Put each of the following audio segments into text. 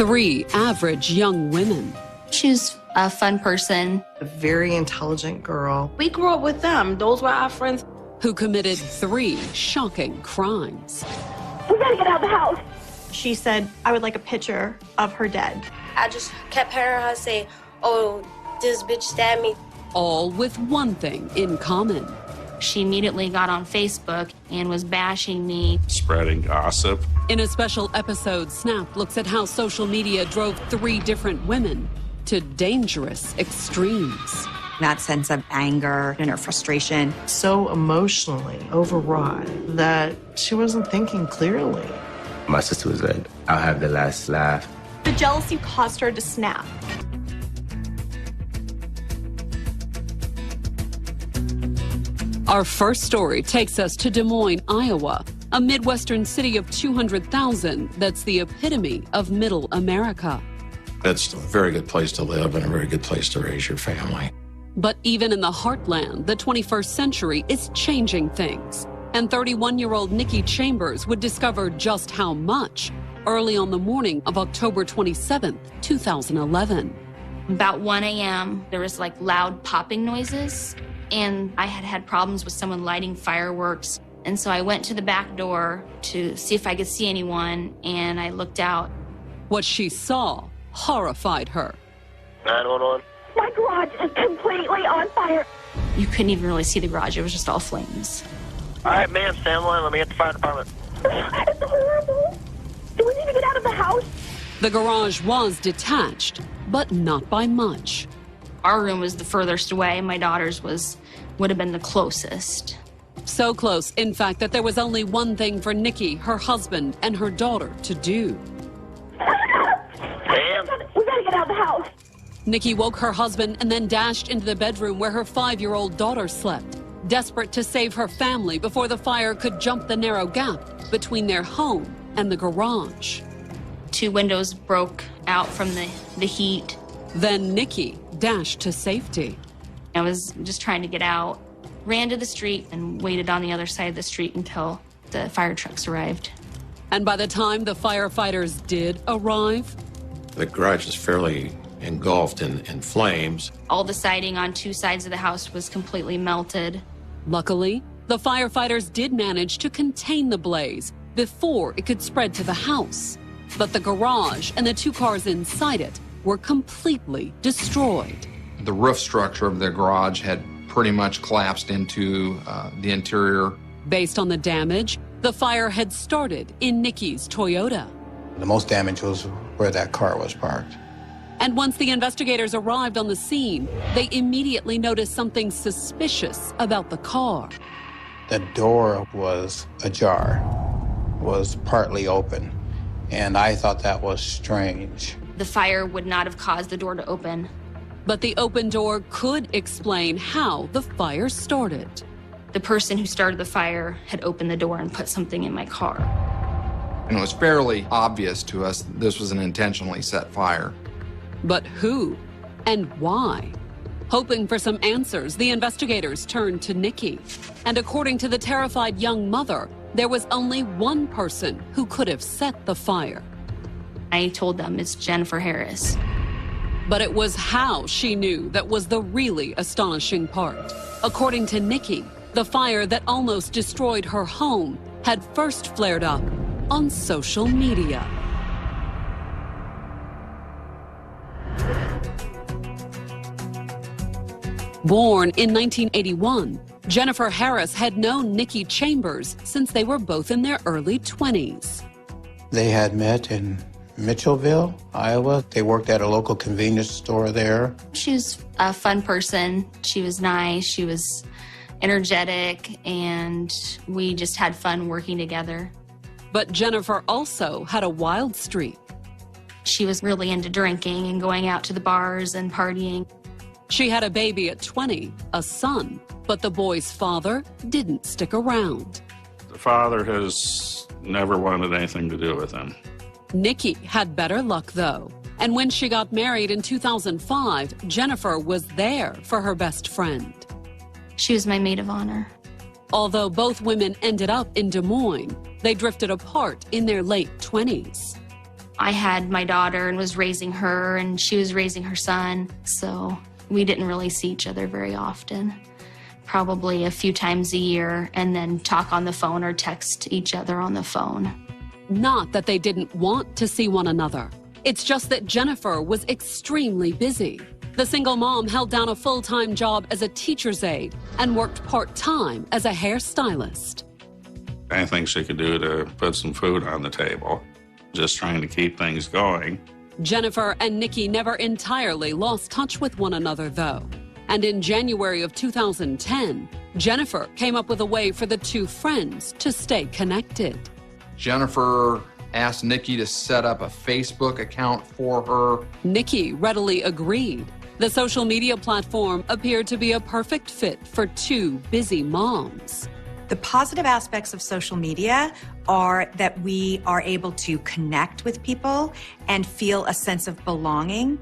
Three average young women. She's a fun person. A very intelligent girl. We grew up with them. Those were our friends. Who committed three shocking crimes. We gotta get out of the house. She said, I would like a picture of her dead. I just kept hearing her say, oh, this bitch stabbed me. All with one thing in common. She immediately got on Facebook and was bashing me. Spreading gossip. In a special episode, Snap looks at how social media drove three different women to dangerous extremes. That sense of anger and her frustration. So emotionally overwrought that she wasn't thinking clearly. My sister was like, I'll have the last laugh. The jealousy caused her to snap. Our first story takes us to Des Moines, Iowa, a Midwestern city of 200,000 that's the epitome of middle America. It's a very good place to live and a very good place to raise your family. But even in the heartland, the 21st century is changing things. And 31-year-old Nikki Chambers would discover just how much early on the morning of October 27th, 2011. About 1 a.m., there was like loud popping noises, and I had had problems with someone lighting fireworks. And so I went to the back door to see if I could see anyone, and I looked out. What she saw horrified her. 911. My garage is completely on fire. You couldn't even really see the garage. It was just all flames. All right, ma'am, stand in line. Let me get the fire department. It's horrible. Do we need to get out of the house? The garage was detached, but not by much. Our room was the furthest away, and my daughter's would have been the closest. So close, in fact, that there was only one thing for Nikki, her husband, and her daughter to do. Ma'am? We gotta get out of the house. Nikki woke her husband and then dashed into the bedroom where her 5-year-old daughter slept, desperate to save her family before the fire could jump the narrow gap between their home and the garage. 2 windows broke out from the heat. Then Nikki dashed to safety. I was just trying to get out, ran to the street, and waited on the other side of the street until the fire trucks arrived. And by the time the firefighters did arrive, the garage is fairly engulfed in flames. All the siding on 2 sides of the house was completely melted. Luckily, the firefighters did manage to contain the blaze before it could spread to the house. But the garage and the 2 cars inside it were completely destroyed. The roof structure of the garage had pretty much collapsed into the interior. Based on the damage, the fire had started in Nikki's Toyota. The most damage was where that car was parked. And once the investigators arrived on the scene, they immediately noticed something suspicious about the car. The door was ajar, was partly open, and I thought that was strange. The fire would not have caused the door to open. But the open door could explain how the fire started. The person who started the fire had opened the door and put something in my car. And it was fairly obvious to us that this was an intentionally set fire. But who and why? Hoping for some answers, the investigators turned to Nikki. And according to the terrified young mother, there was only one person who could have set the fire. I told them it's Jennifer Harris. But it was how she knew that was the really astonishing part. According to Nikki, the fire that almost destroyed her home had first flared up on social media. Born in 1981, Jennifer Harris had known Nikki Chambers since they were both in their early 20s. They had met in Mitchellville, Iowa. They worked at a local convenience store there. She was a fun person. She was nice. She was energetic, and we just had fun working together. But Jennifer also had a wild streak. She was really into drinking and going out to the bars and partying. She had a baby at 20, a son, but the boy's father didn't stick around. The father has never wanted anything to do with him. Nikki had better luck, though. And when she got married in 2005, Jennifer was there for her best friend. She was my maid of honor. Although both women ended up in Des Moines, they drifted apart in their late 20s. I had my daughter and was raising her, and she was raising her son, so we didn't really see each other very often. Probably a few times a year, and then talk on the phone or text each other on the phone. Not that they didn't want to see one another. It's just that Jennifer was extremely busy. The single mom held down a full-time job as a teacher's aide and worked part-time as a hairstylist. Anything she could do to put some food on the table, just trying to keep things going. Jennifer and Nikki never entirely lost touch with one another, though. And in January of 2010, Jennifer came up with a way for the two friends to stay connected. Jennifer asked Nikki to set up a Facebook account for her. Nikki readily agreed. The social media platform appeared to be a perfect fit for two busy moms. The positive aspects of social media are that we are able to connect with people and feel a sense of belonging.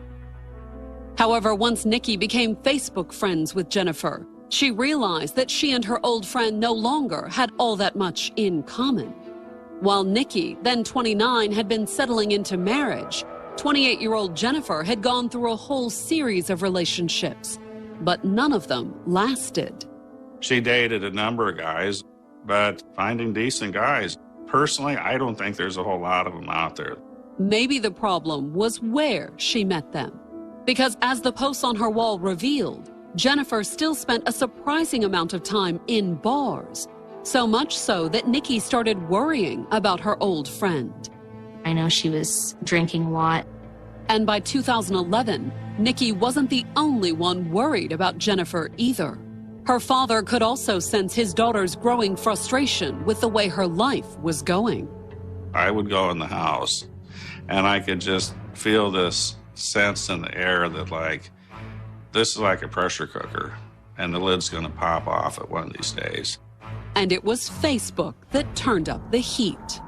However, once Nikki became Facebook friends with Jennifer, she realized that she and her old friend no longer had all that much in common. While Nikki, then 29, had been settling into marriage, 28-year-old Jennifer had gone through a whole series of relationships, but none of them lasted. She dated a number of guys, but finding decent guys, personally, I don't think there's a whole lot of them out there. Maybe the problem was where she met them. Because as the posts on her wall revealed, Jennifer still spent a surprising amount of time in bars. So much so that Nikki started worrying about her old friend. I know she was drinking a lot. And by 2011, Nikki wasn't the only one worried about Jennifer either. Her father could also sense his daughter's growing frustration with the way her life was going. I would go in the house, and I could just feel this sense in the air that, like, this is like a pressure cooker, and the lid's going to pop off at one of these days. And it was Facebook that turned up the heat.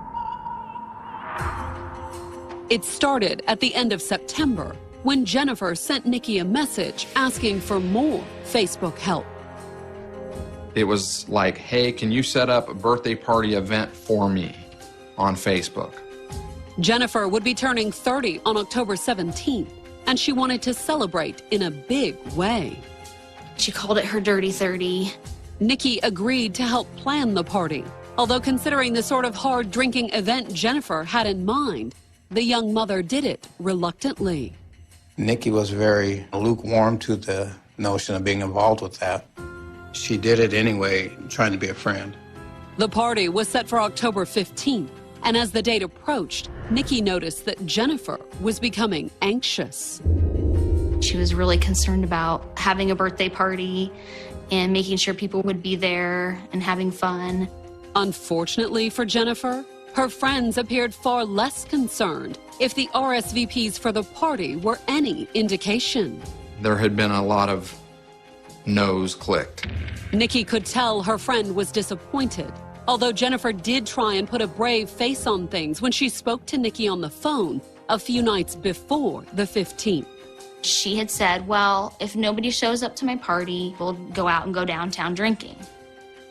It started at the end of September when Jennifer sent Nikki a message asking for more Facebook help. It was like, hey, can you set up a birthday party event for me on Facebook? Jennifer would be turning 30 on October 17th, and she wanted to celebrate in a big way. She called it her Dirty 30. Nikki agreed to help plan the party, although considering the sort of hard drinking event Jennifer had in mind, the young mother did it reluctantly. Nikki was very lukewarm to the notion of being involved with that. She did it anyway, trying to be a friend. The party was set for October 15th, and as the date approached, Nikki noticed that Jennifer was becoming anxious. She was really concerned about having a birthday party and making sure people would be there and having fun. Unfortunately for Jennifer, her friends appeared far less concerned if the RSVPs for the party were any indication. There had been a lot of no's clicked. Nikki could tell her friend was disappointed, although Jennifer did try and put a brave face on things when she spoke to Nikki on the phone a few nights before the 15th. She had said, well, if nobody shows up to my party, we'll go out and go downtown drinking.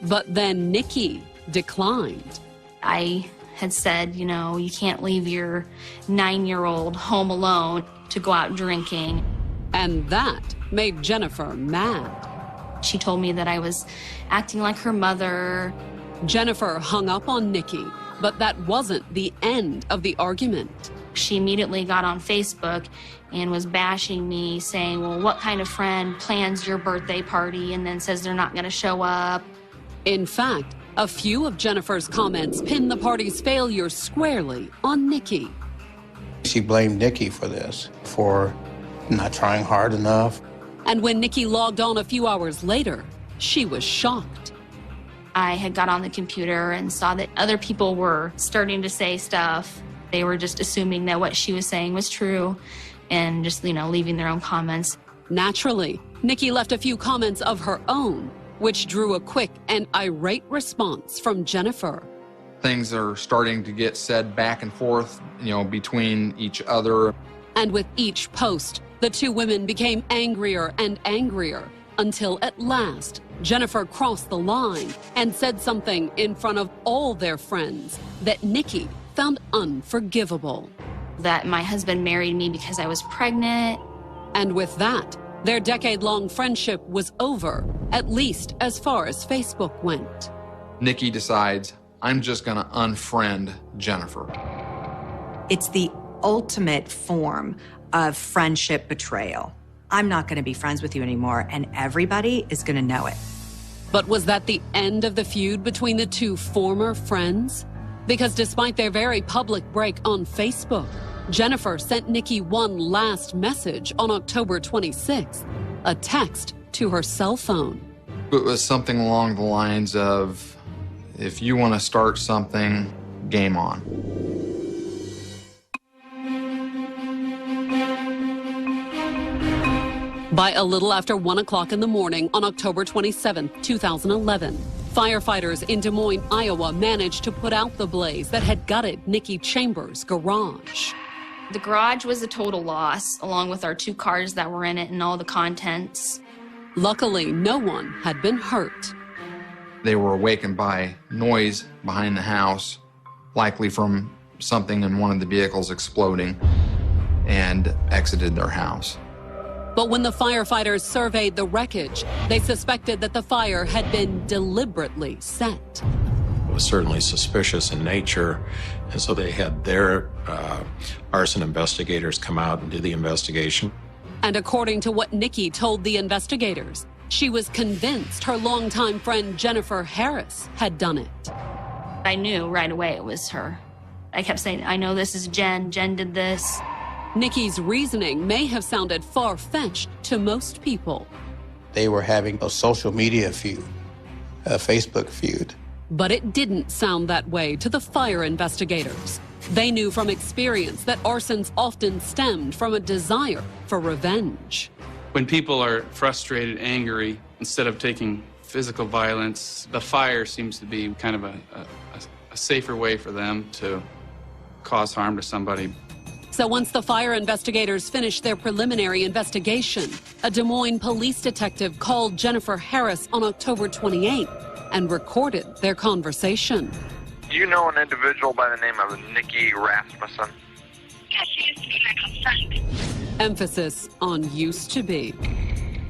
But then Nikki declined. I had said, you know, you can't leave your 9-year-old home alone to go out drinking. And that made Jennifer mad. She told me that I was acting like her mother. Jennifer hung up on Nikki, but that wasn't the end of the argument. She immediately got on Facebook and was bashing me, saying, well, what kind of friend plans your birthday party and then says they're not going to show up? In fact, a few of Jennifer's comments pinned the party's failure squarely on Nikki. She blamed Nikki for this, for not trying hard enough. And when Nikki logged on a few hours later, she was shocked. I had got on the computer and saw that other people were starting to say stuff. They were just assuming that what she was saying was true and just, you know, leaving their own comments. Naturally, Nikki left a few comments of her own, which drew a quick and irate response from Jennifer. Things are starting to get said back and forth, you know, between each other. And with each post, the two women became angrier and angrier until at last, Jennifer crossed the line and said something in front of all their friends that Nikki found unforgivable. that my husband married me because I was pregnant. And with that, their decade-long friendship was over, at least as far as Facebook went. Nikki decides, I'm just gonna unfriend Jennifer. It's the ultimate form of friendship betrayal. I'm not gonna be friends with you anymore, and everybody is gonna know it. But was that the end of the feud between the two former friends? Because despite their very public break on Facebook, Jennifer sent Nikki one last message on October 26th, a text to her cell phone. It was something along the lines of, if you want to start something, game on. By a little after 1 o'clock in the morning on October 27, 2011, firefighters in Des Moines, Iowa managed to put out the blaze that had gutted Nikki Chambers' garage. The garage was a total loss, along with our 2 cars that were in it and all the contents. Luckily, no one had been hurt. They were awakened by noise behind the house, likely from something in one of the vehicles exploding, and exited their house. But when the firefighters surveyed the wreckage, they suspected that the fire had been deliberately set. It was certainly suspicious in nature, and so they had their arson investigators come out and do the investigation. And according to what Nikki told the investigators, she was convinced her longtime friend Jennifer Harris had done it. I knew right away it was her. I kept saying, I know this is Jen. Jen did this. Nikki's reasoning may have sounded far-fetched to most people. They were having a social media feud, a Facebook feud. But it didn't sound that way to the fire investigators. They knew from experience that arsons often stemmed from a desire for revenge. When people are frustrated, angry, instead of taking physical violence, the fire seems to be kind of a safer way for them to cause harm to somebody. So once the fire investigators finished their preliminary investigation, a Des Moines police detective called Jennifer Harris on October 28th and recorded their conversation. Do you know an individual by the name of Nikki Rasmussen? Yes, she used to be my friend. Emphasis on used to be.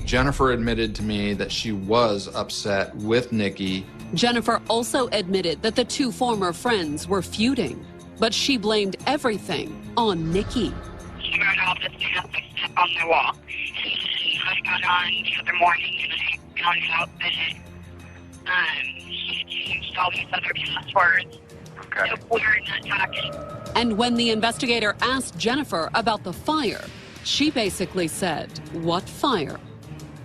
Jennifer admitted to me that she was upset with Nikki. Jennifer also admitted that the 2 former friends were feuding, but she blamed everything on Nikki. She wrote all this down, I stepped on the wall. And I got on the other morning and I found out that she had changed all these other passwords. Okay. So we're not talking. And when the investigator asked Jennifer about the fire, she basically said, what fire?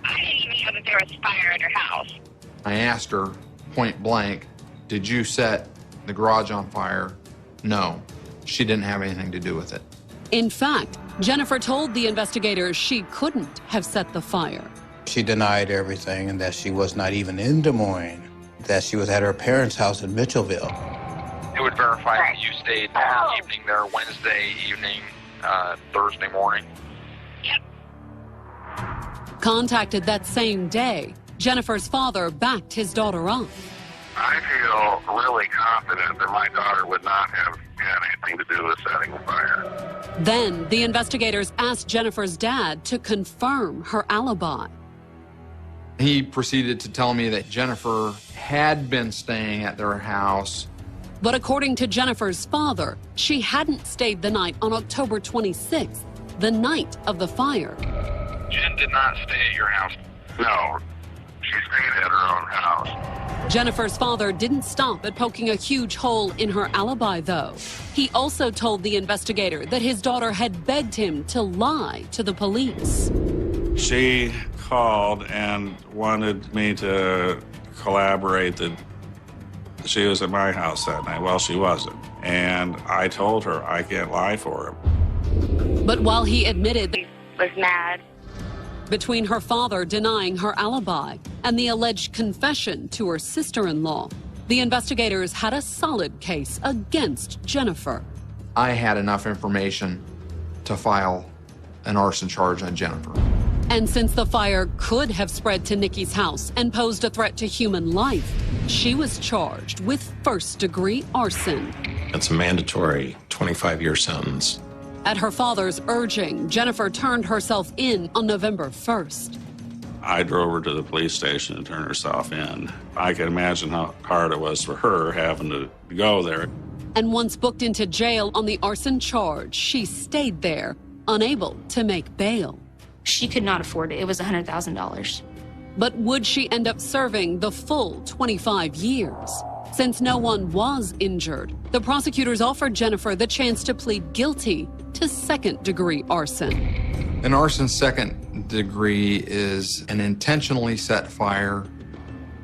I didn't even know that there was fire at her house. I asked her point blank, did you set the garage on fire? No, she didn't have anything to do with it. In fact, Jennifer told the investigators she couldn't have set the fire. She denied everything and that she was not even in Des Moines, that she was at her parents' house in Mitchellville. It would verify that you stayed evening there Wednesday evening, Thursday morning. Yep. Contacted that same day, Jennifer's father backed his daughter up. I feel really confident that my daughter would not have had anything to do with setting the fire. Then the investigators asked Jennifer's dad to confirm her alibi. He proceeded to tell me that Jennifer had been staying at their house. But according to Jennifer's father, she hadn't stayed the night on October 26th, the night of the fire. Jen did not stay at your house. No, she stayed at her own house. Jennifer's father didn't stop at poking a huge hole in her alibi, though. He also told the investigator that his daughter had begged him to lie to the police. She called and wanted me to collaborate that she was at my house that night. Well, she wasn't. And I told her I can't lie for him. But while he admitted that He was mad. between her father denying her alibi and the alleged confession to her sister-in-law, the investigators had a solid case against Jennifer. I had enough information to file an arson charge on Jennifer. And since the fire could have spread to Nikki's house and posed a threat to human life, she was charged with first-degree arson. It's a mandatory 25-year sentence. At her father's urging, Jennifer turned herself in on November 1st. I drove her to the police station and turned herself in. I can imagine how hard it was for her having to go there. And once booked into jail on the arson charge, she stayed there, unable to make bail. She could not afford it. It was $100,000. But would she end up serving the full 25 years? Since no one was injured, the prosecutors offered Jennifer the chance to plead guilty to second-degree arson. An arson second degree is an intentionally set fire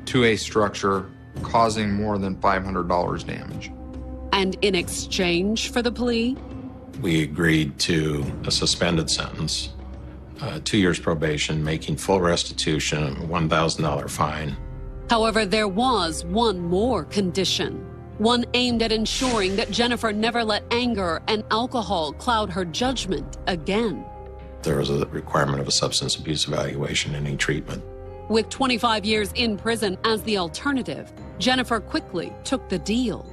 to a structure causing more than $500 damage. And in exchange for the plea, we agreed to a suspended sentence, 2 years probation, making full restitution, a $1,000 fine. However, there was one more condition, one aimed at ensuring that Jennifer never let anger and alcohol cloud her judgment again. There was a requirement of a substance abuse evaluation and any treatment. With 25 years in prison as the alternative, Jennifer quickly took the deal.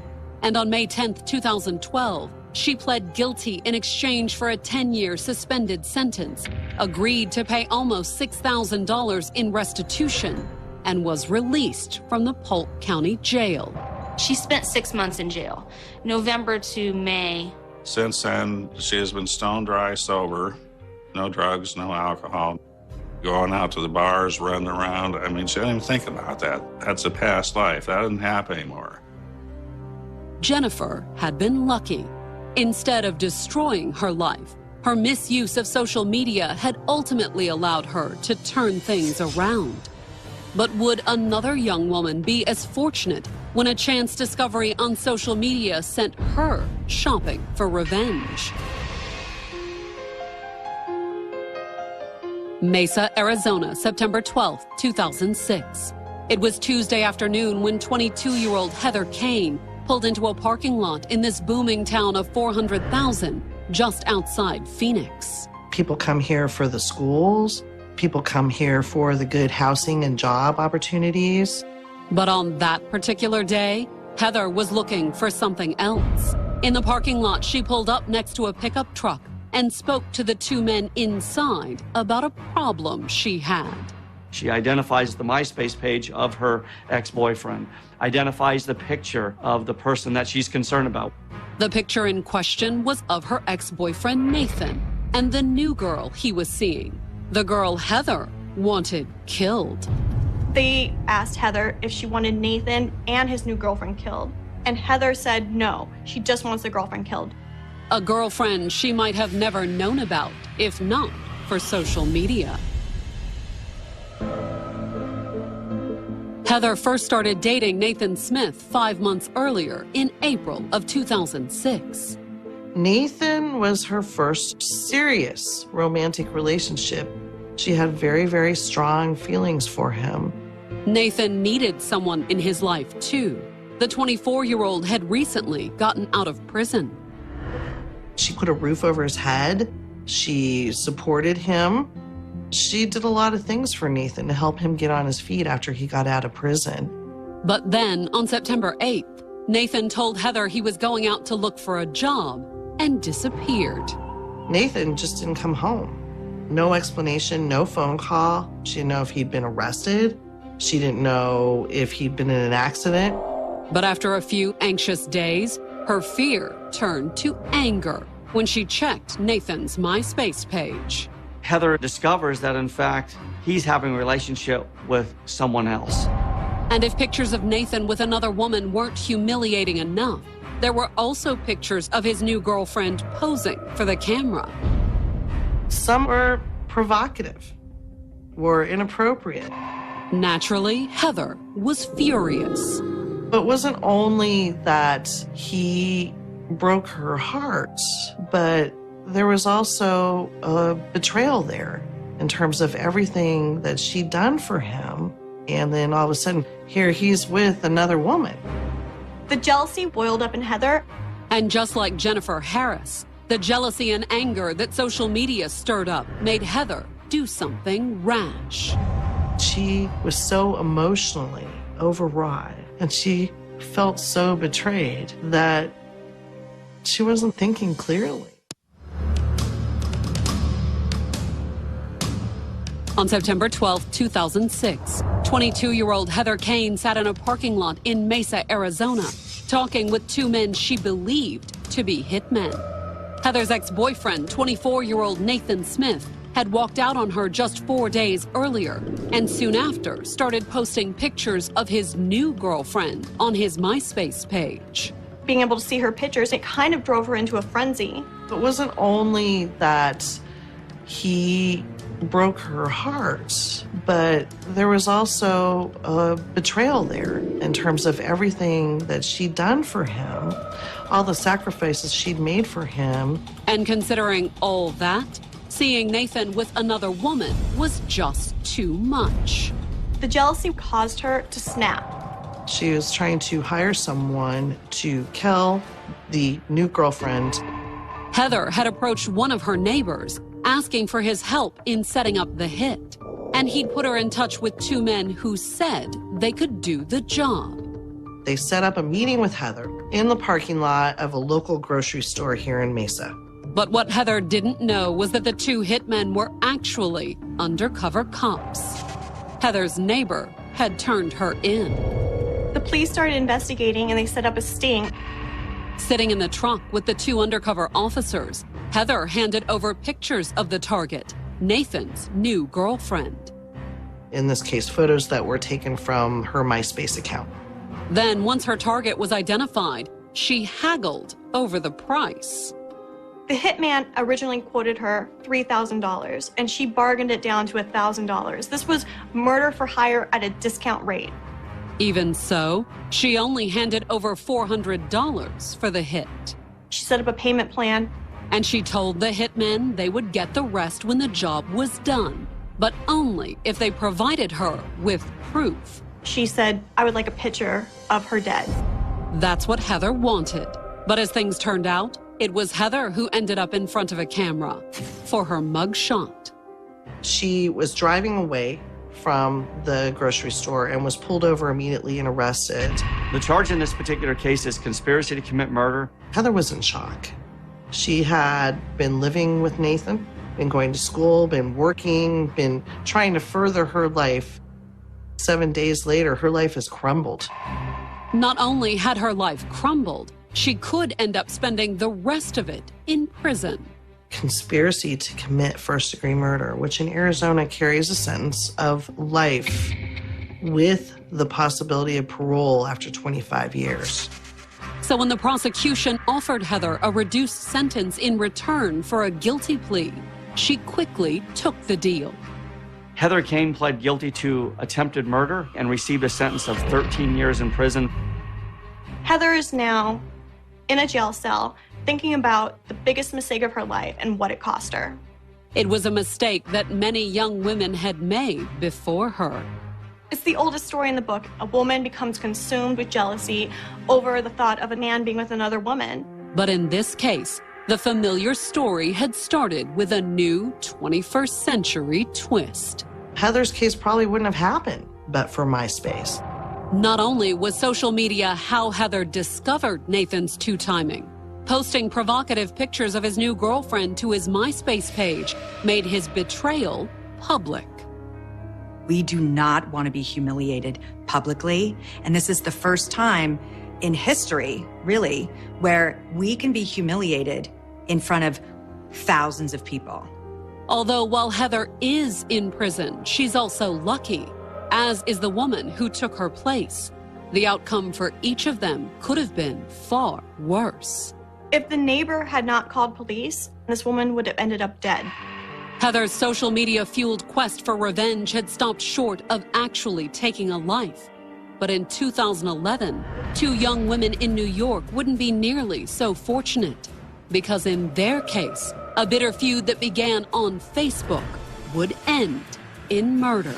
And on May 10th, 2012, she pled guilty in exchange for a 10-year suspended sentence, agreed to pay almost $6,000 in restitution, and was released from the Polk County Jail. She spent 6 months in jail, November to May. Since then, she has been stone dry sober, no drugs, no alcohol, going out to the bars, running around. I mean, she didn't even think about that. That's a past life. That doesn't happen anymore. Jennifer had been lucky. Instead of destroying her life, her misuse of social media had ultimately allowed her to turn things around. But would another young woman be as fortunate when a chance discovery on social media sent her shopping for revenge? Mesa, Arizona, September 12, 2006. It was Tuesday afternoon when 22-year-old Heather Kane pulled into a parking lot in this booming town of 400,000 just outside Phoenix. People come here for the schools. People come here for the good housing and job opportunities. But on that particular day, Heather was looking for something else. In the parking lot, she pulled up next to a pickup truck and spoke to the two men inside about a problem she had. She identifies the MySpace page of her ex-boyfriend, identifies the picture of the person that she's concerned about. The picture in question was of her ex-boyfriend, Nathan, and the new girl he was seeing, the girl Heather wanted killed. They asked Heather if she wanted Nathan and his new girlfriend killed, and Heather said no, she just wants the girlfriend killed. A girlfriend she might have never known about, if not for social media. Heather first started dating Nathan Smith 5 months earlier in April of 2006. Nathan was her first serious romantic relationship. She had very, very strong feelings for him. Nathan needed someone in his life too. The 24-year-old had recently gotten out of prison. She put a roof over his head. She supported him. She did a lot of things for Nathan to help him get on his feet after he got out of prison. But then, on September 8th, Nathan told Heather he was going out to look for a job and disappeared. Nathan just didn't come home. No explanation, no phone call. She didn't know if he'd been arrested. She didn't know if he'd been in an accident. But after a few anxious days, her fear turned to anger when she checked Nathan's MySpace page. Heather discovers that, in fact, he's having a relationship with someone else. And if pictures of Nathan with another woman weren't humiliating enough, there were also pictures of his new girlfriend posing for the camera. Some were provocative, were inappropriate. Naturally, Heather was furious. But it wasn't only that he broke her heart, but there was also a betrayal there in terms of everything that she'd done for him. And then all of a sudden, here he's with another woman. The jealousy boiled up in Heather. And just like Jennifer Harris, the jealousy and anger that social media stirred up made Heather do something rash. She was so emotionally overwrought, and she felt so betrayed that she wasn't thinking clearly. On September 12, 2006, 22-year-old Heather Kane sat in a parking lot in Mesa, Arizona, talking with two men she believed to be hitmen. Heather's ex-boyfriend, 24-year-old Nathan Smith, had walked out on her just 4 days earlier and soon after started posting pictures of his new girlfriend on his MySpace page. Being able to see her pictures, it kind of drove her into a frenzy. It wasn't only that he broke her heart, but there was also a betrayal there in terms of everything that she'd done for him, all the sacrifices she'd made for him. And considering all that, seeing Nathan with another woman was just too much. The jealousy caused her to snap. She was trying to hire someone to kill the new girlfriend. Heather had approached one of her neighbors, asking for his help in setting up the hit. And he'd put her in touch with two men who said they could do the job. They set up a meeting with Heather in the parking lot of a local grocery store here in Mesa. But what Heather didn't know was that the two hitmen were actually undercover cops. Heather's neighbor had turned her in. The police started investigating and they set up a sting. Sitting in the truck with the two undercover officers, Heather handed over pictures of the target, Nathan's new girlfriend. In this case, photos that were taken from her MySpace account. Then, once her target was identified, she haggled over the price. The hitman originally quoted her $3,000, and she bargained it down to $1,000. This was murder for hire at a discount rate. Even so, she only handed over $400 for the hit. She set up a payment plan. And she told the hitmen they would get the rest when the job was done, but only if they provided her with proof. She said, I would like a picture of her dead. That's what Heather wanted. But as things turned out, it was Heather who ended up in front of a camera for her mugshot. She was driving away from the grocery store and was pulled over immediately and arrested. The charge in this particular case is conspiracy to commit murder. Heather was in shock. She had been living with Nathan, been going to school, been working, been trying to further her life. 7 days later, her life has crumbled. Not only had her life crumbled, she could end up spending the rest of it in prison. Conspiracy to commit first-degree murder, which in Arizona carries a sentence of life with the possibility of parole after 25 years. So when the prosecution offered Heather a reduced sentence in return for a guilty plea, she quickly took the deal. Heather Kane pled guilty to attempted murder and received a sentence of 13 years in prison. Heather is now in a jail cell thinking about the biggest mistake of her life and what it cost her. It was a mistake that many young women had made before her. It's the oldest story in the book. A woman becomes consumed with jealousy over the thought of a man being with another woman. But in this case, the familiar story had started with a new 21st century twist. Heather's case probably wouldn't have happened but for MySpace. Not only was social media how Heather discovered Nathan's two-timing, posting provocative pictures of his new girlfriend to his MySpace page made his betrayal public. We do not want to be humiliated publicly, and this is the first time in history, really, where we can be humiliated in front of thousands of people. Although while Heather is in prison, she's also lucky, as is the woman who took her place. The outcome for each of them could have been far worse. If the neighbor had not called police, this woman would have ended up dead. Heather's social media-fueled quest for revenge had stopped short of actually taking a life. But in 2011, two young women in New York wouldn't be nearly so fortunate, because in their case, a bitter feud that began on Facebook would end in murder.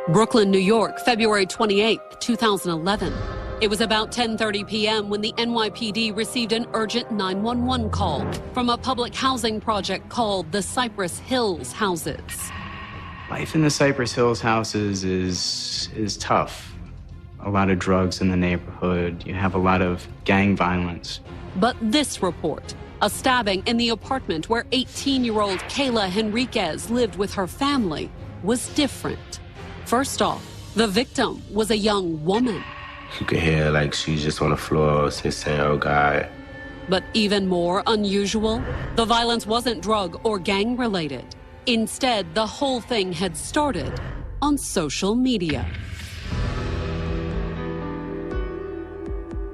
Brooklyn, New York, February 28, 2011. It was about 10:30 p.m. when the NYPD received an urgent 911 call from a public housing project called the Cypress Hills Houses. Life in the Cypress Hills houses is tough. A lot of drugs in the neighborhood. You have a lot of gang violence. But this report A stabbing in the apartment where 18-year-old Kayla Henriquez lived with her family was different. First off, the victim was a young woman. You could hear like she's just on the floor, she's saying, "Oh God." But even more unusual, the violence wasn't drug or gang related. Instead, the whole thing had started on social media.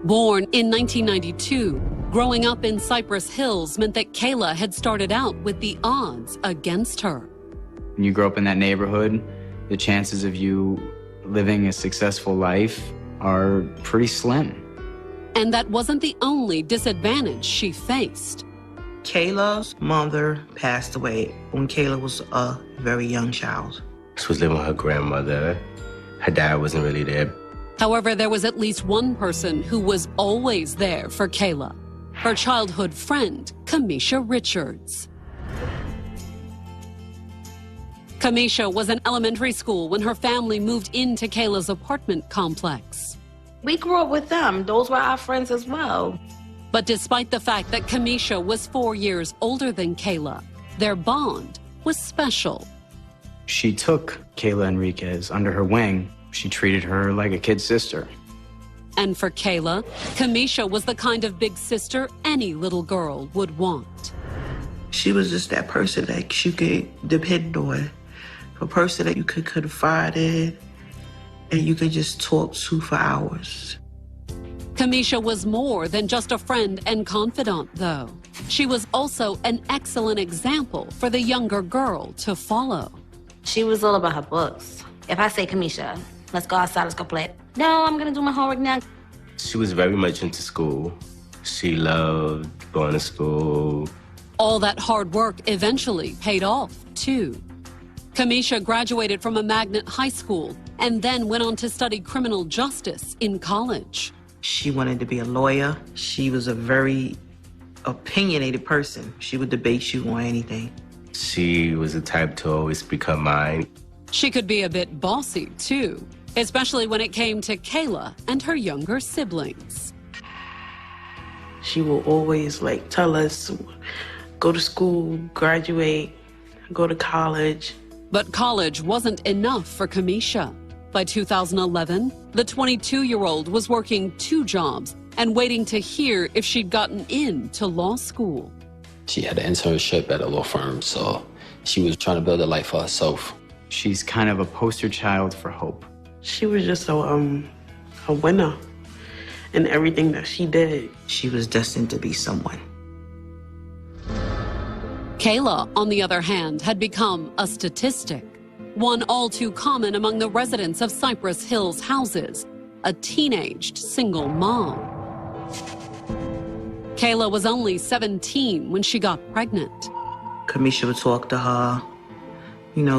Born in 1992, growing up in Cypress Hills meant that Kayla had started out with the odds against her. When you grow up in that neighborhood, the chances of you living a successful life are pretty slim. And that wasn't the only disadvantage she faced. Kayla's mother passed away when Kayla was a very young child. She was living with her grandmother. Her dad wasn't really there. However, there was at least one person who was always there for Kayla, her childhood friend, Kamisha Richards. Kamisha was in elementary school when her family moved into Kayla's apartment complex. We grew up with them. Those were our friends as well. But despite the fact that Kamisha was 4 years older than Kayla, their bond was special. She took Kayla Henriquez under her wing. She treated her like a kid sister. And for Kayla, Kamisha was the kind of big sister any little girl would want. She was just that person that you could depend on, a person that you could confide in, and you could just talk to for hours. Kamisha was more than just a friend and confidant, though. She was also an excellent example for the younger girl to follow. She was all about her books. If I say, Kamisha, let's go outside, let's go play. No, I'm gonna do my homework now. She was very much into school. She loved going to school. All that hard work eventually paid off, too. Kamisha graduated from a magnet high school and then went on to study criminal justice in college. She wanted to be a lawyer. She was a very opinionated person. She would debate you on anything. She was the type to always speak her mind. She could be a bit bossy, too, especially when it came to Kayla and her younger siblings. She will always tell us, go to school, graduate, go to college. But college wasn't enough for Kamisha. By 2011, the 22-year-old was working 2 jobs and waiting to hear if she'd gotten into law school. She had an internship at a law firm, so she was trying to build a life for herself. She's kind of a poster child for hope. She was just a winner in everything that she did. She was destined to be someone. Kayla, on the other hand, had become a statistic, one all too common among the residents of Cypress Hills houses, a teenaged single mom. Kayla was only 17 when she got pregnant. Kamisha would talk to her,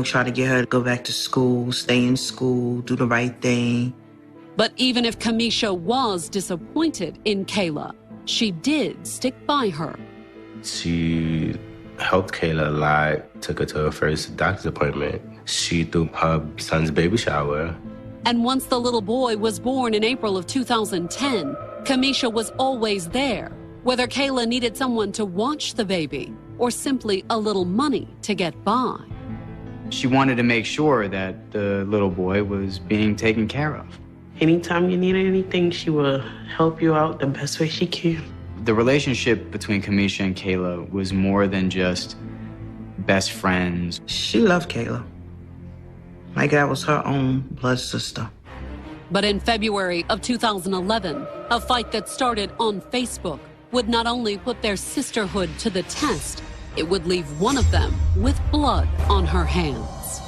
try to get her to go back to school, stay in school, do the right thing. But even if Kamisha was disappointed in Kayla, she did stick by her. She helped Kayla a lot, took her to her first doctor's appointment. She threw her son's baby shower. And once the little boy was born in April of 2010, Kamisha was always there, whether Kayla needed someone to watch the baby or simply a little money to get by. She wanted to make sure that the little boy was being taken care of. Anytime you needed anything, she will help you out the best way she can. The relationship between Kamisha and Kayla was more than just best friends. She loved Kayla. Like that was her own blood sister. But in February of 2011, a fight that started on Facebook would not only put their sisterhood to the test, it would leave one of them with blood on her hands.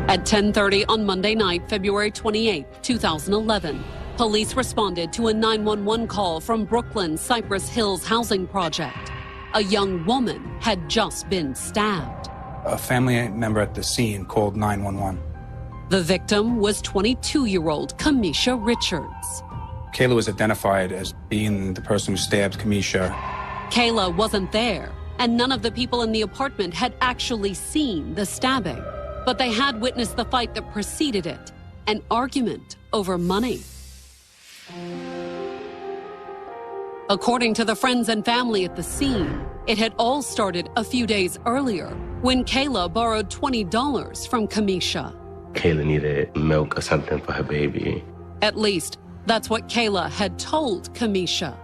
At 10:30 on Monday night, February 28, 2011, police responded to a 911 call from Brooklyn's Cypress Hills housing project. A young woman had just been stabbed. A family member at the scene called 911. The victim was 22-year-old Kamisha Richards. Kayla was identified as being the person who stabbed Kamisha. Kayla wasn't there, and none of the people in the apartment had actually seen the stabbing. But they had witnessed the fight that preceded it. an argument over money. According to the friends and family at the scene, it had all started a few days earlier when Kayla borrowed $20 from Kamisha. Kayla needed milk or something for her baby. At least, that's what Kayla had told Kamisha.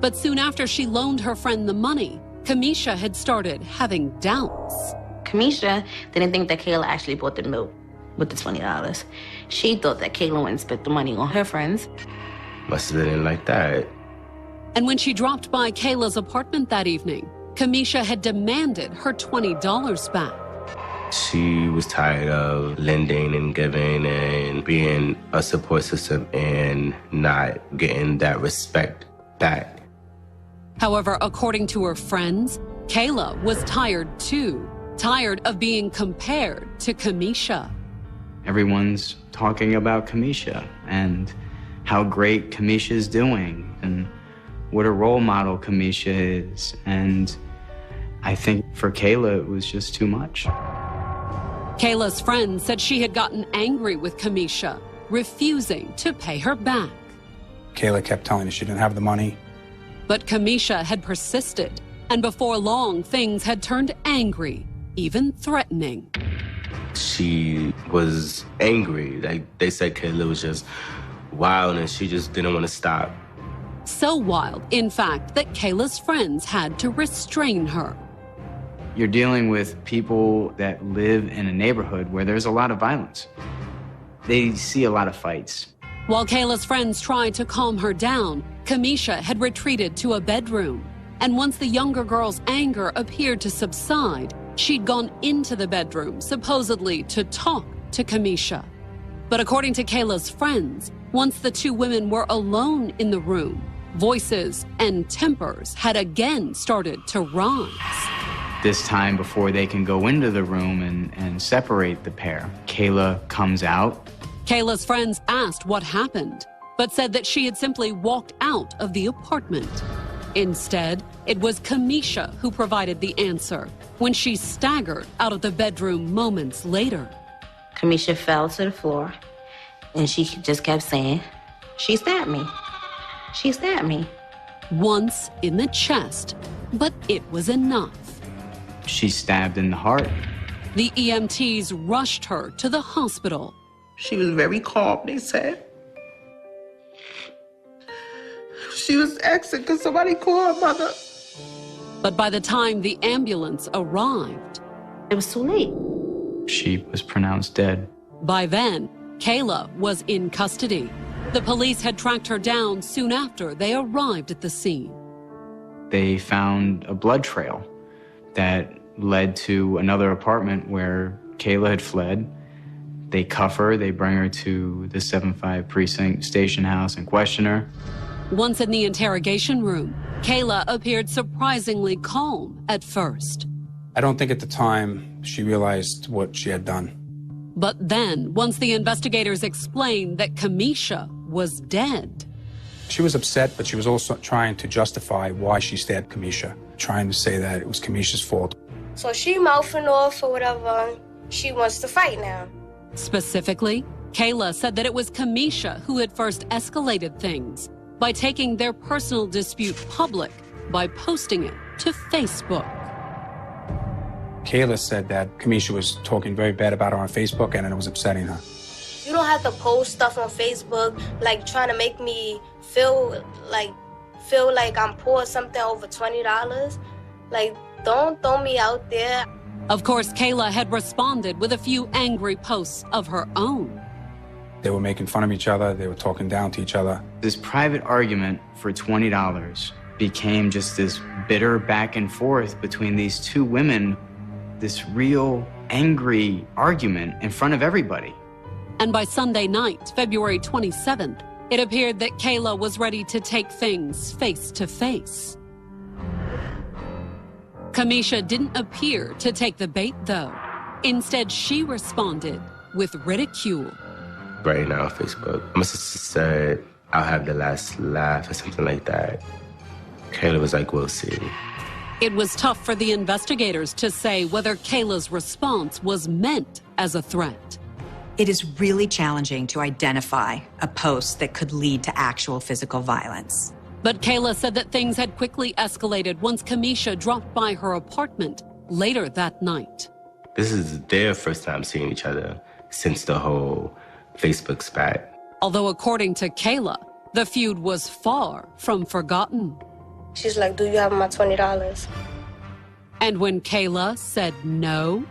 But soon after she loaned her friend the money, Kamisha had started having doubts. Kamisha didn't think that Kayla actually bought the milk with the $20. She thought that Kayla went and spent the money on her friends. Must have been like that. And when she dropped by Kayla's apartment that evening, Kamisha had demanded her $20 back. She was tired of lending and giving and being a support system and not getting that respect back. However, according to her friends, Kayla was tired too, tired of being compared to Kamisha. Everyone's talking about Kamisha and how great Kamisha's doing and what a role model Kamisha is. And I think for Kayla, it was just too much. Kayla's friend said she had gotten angry with Kamisha, refusing to pay her back. Kayla kept telling her she didn't have the money. But Kamisha had persisted, and before long, things had turned angry, even threatening. She was angry. Like they said, Kayla was just wild and she just didn't want to stop. So wild, in fact, that Kayla's friends had to restrain her. You're dealing with people that live in a neighborhood where there's a lot of violence. They see a lot of fights. While Kayla's friends tried to calm her down, Kamisha had retreated to a bedroom. And once the younger girl's anger appeared to subside, she'd gone into the bedroom, supposedly to talk to Kamisha. But according to Kayla's friends, once the two women were alone in the room, voices and tempers had again started to rise. This time, before they can go into the room and separate the pair, Kayla comes out. Kayla's friends asked what happened, but said that she had simply walked out of the apartment. Instead, it was Kamisha who provided the answer when she staggered out of the bedroom moments later. Kamisha fell to the floor, and she just kept saying, "She stabbed me. She stabbed me." Once in the chest, but it was enough. She's stabbed in the heart. The EMTs rushed her to the hospital. She was very calm, they said. She was asking, could somebody call her mother? But by the time the ambulance arrived, it was too late. She was pronounced dead. By then, Kayla was in custody. The police had tracked her down soon after they arrived at the scene. They found a blood trail that led to another apartment where Kayla had fled. They cuff her, they bring her to the 7-5 precinct station house and question her. Once in the interrogation room, Kayla appeared surprisingly calm at first. I don't think at the time she realized what she had done. But then, once the investigators explained that Kamisha was dead. She was upset, but she was also trying to justify why she stabbed Kamisha, trying to say that it was Kamisha's fault. So she mouthing off or whatever. She wants to fight now. Specifically, Kayla said that it was Kamisha who had first escalated things by taking their personal dispute public by posting it to Facebook. Kayla said that Kamisha was talking very bad about her on Facebook and it was upsetting her. You don't have to post stuff on Facebook like trying to make me feel like I'm poor something over $20. Like, don't throw me out there. Of course, Kayla had responded with a few angry posts of her own. They were making fun of each other. They were talking down to each other. This private argument for $20 became just this bitter back and forth between these two women, this real angry argument in front of everybody. And by Sunday night, February 27th, it appeared that Kayla was ready to take things face to face. Kamisha didn't appear to take the bait, though. Instead, she responded with ridicule. Right now on Facebook, my sister said, "I'll have the last laugh," or something like that. Kayla was like, "We'll see." It was tough for the investigators to say whether Kayla's response was meant as a threat. It is really challenging to identify a post that could lead to actual physical violence. But Kayla said that things had quickly escalated once Kamisha dropped by her apartment later that night. This is their first time seeing each other since the whole Facebook spat. Although according to Kayla, the feud was far from forgotten. She's like, do you have my $20? And when Kayla said no,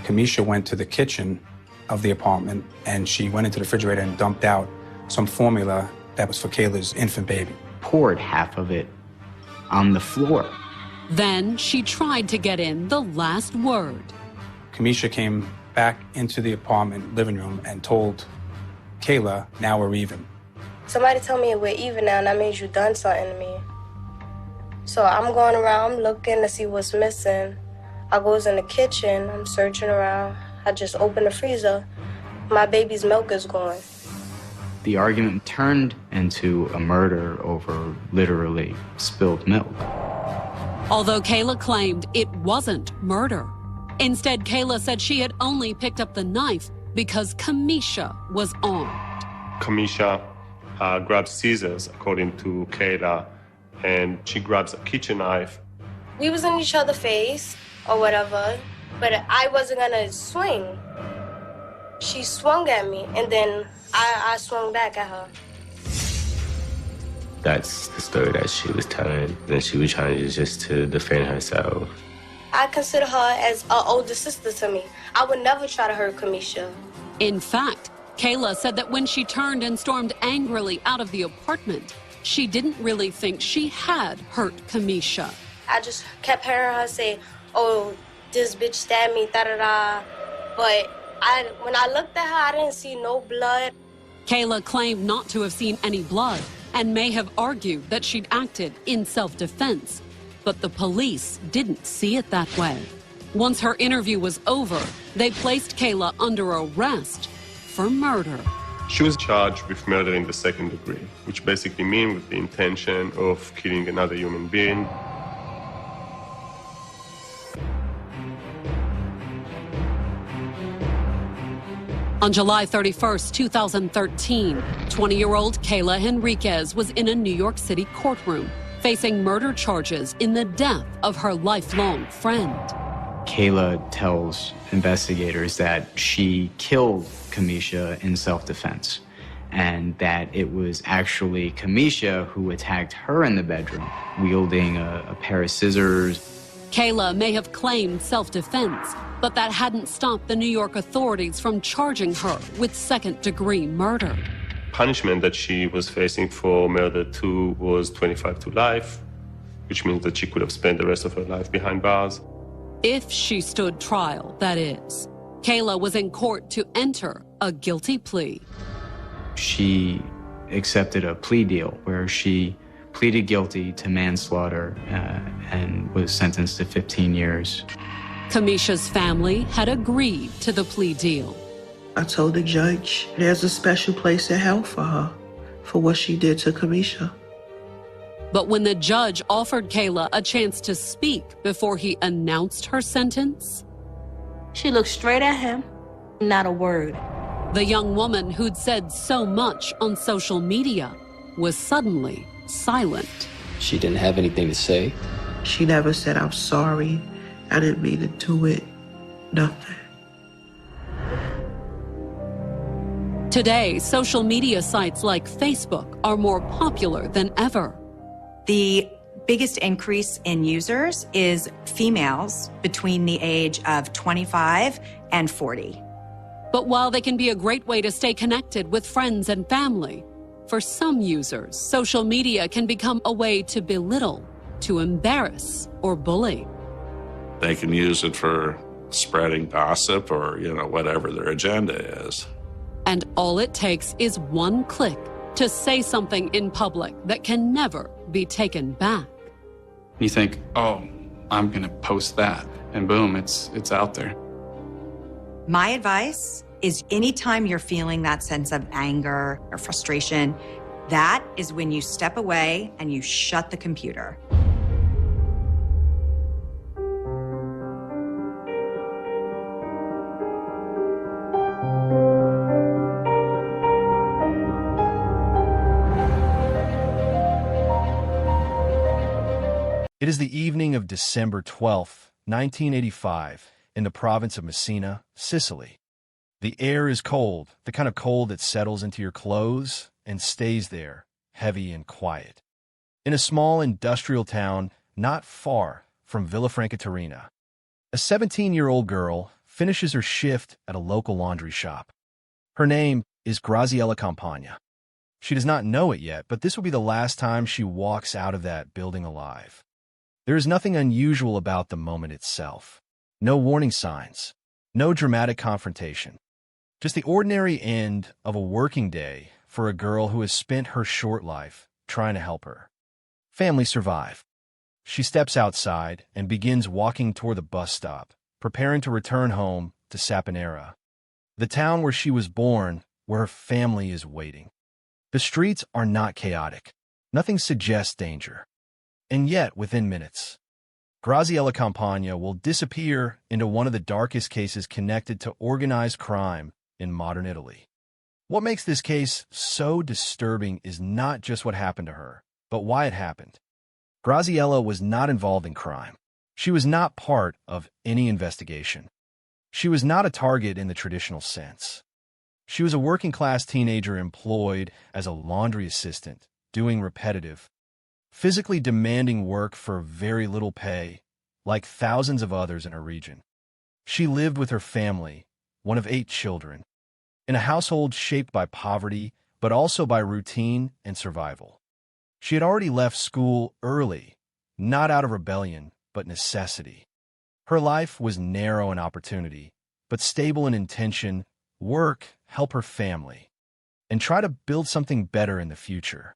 Kamisha went to the kitchen of the apartment and she went into the refrigerator and dumped out some formula that was for Kayla's infant baby. Poured half of it on the floor. Then she tried to get in the last word. Kamisha came back into the apartment living room and told Kayla, now we're even. Somebody tell me we're even now and that means you done something to me. So I'm going around looking to see what's missing. I goes in the kitchen, I'm searching around. I just open the freezer. My baby's milk is gone. The argument turned into a murder over literally spilled milk. Although Kayla claimed it wasn't murder. Instead, Kayla said she had only picked up the knife because Kamisha was armed. Kamisha grabs scissors, according to Kayla, and she grabs a kitchen knife. We was in each other's face or whatever, but I wasn't gonna swing. She swung at me, and then I swung back at her. That's the story that she was telling, and she was trying just to defend herself. I consider her as an older sister to me. I would never try to hurt Kamisha. In fact, Kayla said that when she turned and stormed angrily out of the apartment, she didn't really think she had hurt Kamisha. I just kept hearing her say, oh, this bitch stabbed me, da-da-da. But when I looked at her, I didn't see no blood. Kayla claimed not to have seen any blood and may have argued that she'd acted in self-defense. But the police didn't see it that way. Once her interview was over, they placed Kayla under arrest for murder. She was charged with murder in the second degree, which basically means with the intention of killing another human being. On July 31st, 2013, 20-year-old Kayla Henriquez was in a New York City courtroom facing murder charges in the death of her lifelong friend. Kayla tells investigators that she killed Kamisha in self-defense and that it was actually Kamisha who attacked her in the bedroom, wielding a pair of scissors. Kayla may have claimed self-defense, but that hadn't stopped the New York authorities from charging her with second-degree murder. Punishment that she was facing for murder 2 was 25 to life, which means that she could have spent the rest of her life behind bars. If she stood trial, that is. Kayla was in court to enter a guilty plea. She accepted a plea deal where she pleaded guilty to manslaughter and was sentenced to 15 years. Kamisha's family had agreed to the plea deal. I told the judge there's a special place in hell for her for what she did to Kamisha. But when the judge offered Kayla a chance to speak before he announced her sentence, she looked straight at him, not a word. The young woman who'd said so much on social media was suddenly silent. She didn't have anything to say. She never said, I'm sorry, I didn't mean to do it, nothing. Today, social media sites like Facebook are more popular than ever. The biggest increase in users is females between the age of 25 and 40. But while they can be a great way to stay connected with friends and family, for some users, social media can become a way to belittle, to embarrass, or bully. They can use it for spreading gossip or, whatever their agenda is. And all it takes is one click to say something in public that can never be taken back. You think, oh, I'm going to post that, and boom, it's out there. My advice is anytime you're feeling that sense of anger or frustration, that is when you step away and you shut the computer. It is the evening of December 12th, 1985, in the province of Messina, Sicily. The air is cold, the kind of cold that settles into your clothes and stays there, heavy and quiet. In a small industrial town not far from Villa Francavilla, a 17-year-old girl finishes her shift at a local laundry shop. Her name is Graziella Campagna. She does not know it yet, but this will be the last time she walks out of that building alive. There is nothing unusual about the moment itself. No warning signs, no dramatic confrontation. Just the ordinary end of a working day for a girl who has spent her short life trying to help her family survive. She steps outside and begins walking toward the bus stop, preparing to return home to Saponara, the town where she was born, where her family is waiting. The streets are not chaotic. Nothing suggests danger. And yet, within minutes, Graziella Campagna will disappear into one of the darkest cases connected to organized crime in modern Italy. What makes this case so disturbing is not just what happened to her, but why it happened. Graziella was not involved in crime. She was not part of any investigation. She was not a target in the traditional sense. She was a working-class teenager employed as a laundry assistant, doing repetitive, physically demanding work for very little pay, like thousands of others in her region. She lived with her family, one of 8 children, in a household shaped by poverty, but also by routine and survival. She had already left school early, not out of rebellion, but necessity. Her life was narrow in opportunity, but stable in intention, work, help her family, and try to build something better in the future.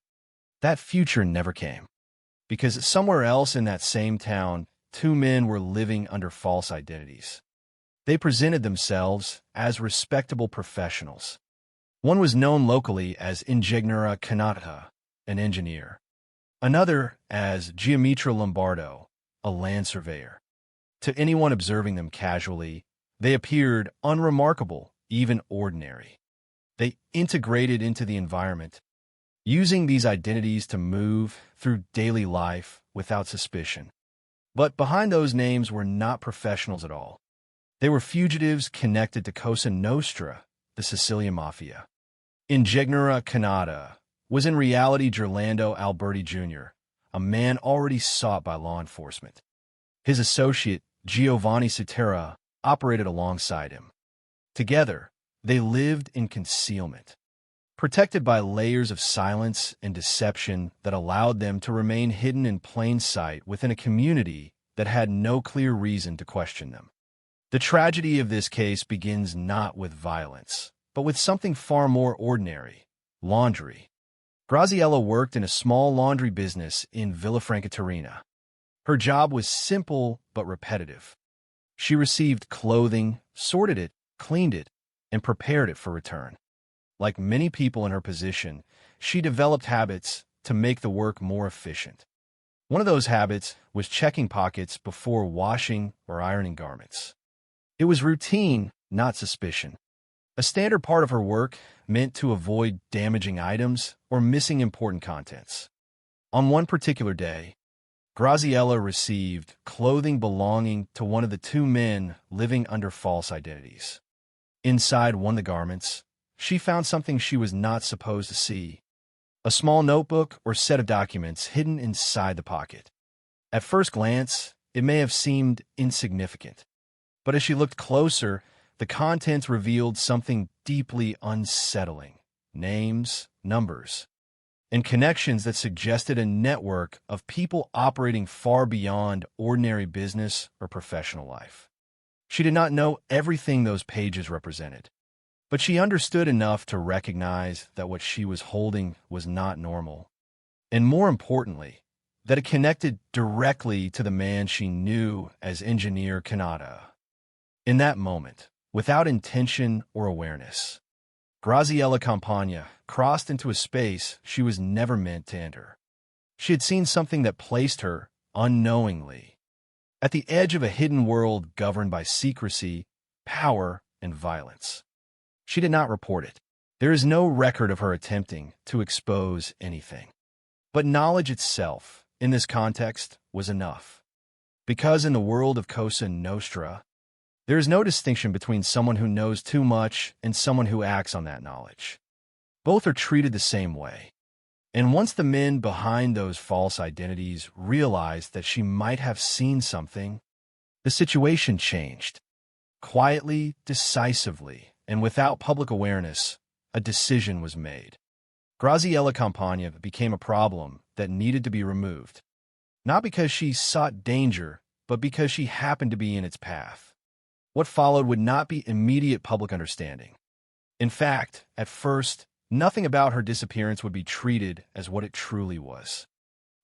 That future never came, because somewhere else in that same town, 2 men were living under false identities. They presented themselves as respectable professionals. One was known locally as Ingegnere Canata, an engineer. Another as Giamitra Lombardo, a land surveyor. To anyone observing them casually, they appeared unremarkable, even ordinary. They integrated into the environment, using these identities to move through daily life without suspicion. But behind those names were not professionals at all. They were fugitives connected to Cosa Nostra, the Sicilian mafia. Ingegnere Canata was in reality Gerlando Alberti Jr., a man already sought by law enforcement. His associate, Giovanni Sutera, operated alongside him. Together, they lived in concealment, protected by layers of silence and deception that allowed them to remain hidden in plain sight within a community that had no clear reason to question them. The tragedy of this case begins not with violence, but with something far more ordinary: laundry. Graziella worked in a small laundry business in Villa Francavilla. Her job was simple but repetitive. She received clothing, sorted it, cleaned it, and prepared it for return. Like many people in her position, she developed habits to make the work more efficient. One of those habits was checking pockets before washing or ironing garments. It was routine, not suspicion. A standard part of her work meant to avoid damaging items or missing important contents. On one particular day, Graziella received clothing belonging to one of the 2 men living under false identities. Inside one of the garments, she found something she was not supposed to see: a small notebook or set of documents hidden inside the pocket. At first glance, it may have seemed insignificant, but as she looked closer, the contents revealed something deeply unsettling: names, numbers, and connections that suggested a network of people operating far beyond ordinary business or professional life. She did not know everything those pages represented, but she understood enough to recognize that what she was holding was not normal, and more importantly, that it connected directly to the man she knew as Engineer Canata. In that moment, without intention or awareness, Graziella Campagna crossed into a space she was never meant to enter. She had seen something that placed her, unknowingly, at the edge of a hidden world governed by secrecy, power, and violence. She did not report it. There is no record of her attempting to expose anything. But knowledge itself, in this context, was enough. Because in the world of Cosa Nostra, there is no distinction between someone who knows too much and someone who acts on that knowledge. Both are treated the same way. And once the men behind those false identities realized that she might have seen something, the situation changed. Quietly, decisively, and without public awareness, a decision was made. Graziella Campagna became a problem that needed to be removed, not because she sought danger, but because she happened to be in its path. What followed would not be immediate public understanding. In fact, at first, nothing about her disappearance would be treated as what it truly was.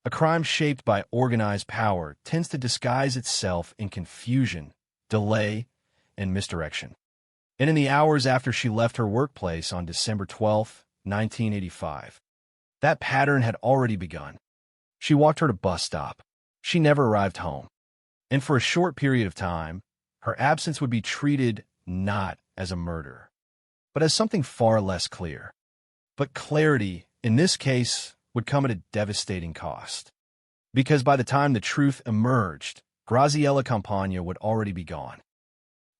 A crime shaped by organized power tends to disguise itself in confusion, delay, and misdirection. And in the hours after she left her workplace on December 12, 1985, that pattern had already begun. She walked her to bus stop. She never arrived home. And for a short period of time, her absence would be treated not as a murder, but as something far less clear. But clarity, in this case, would come at a devastating cost. Because by the time the truth emerged, Graziella Campagna would already be gone.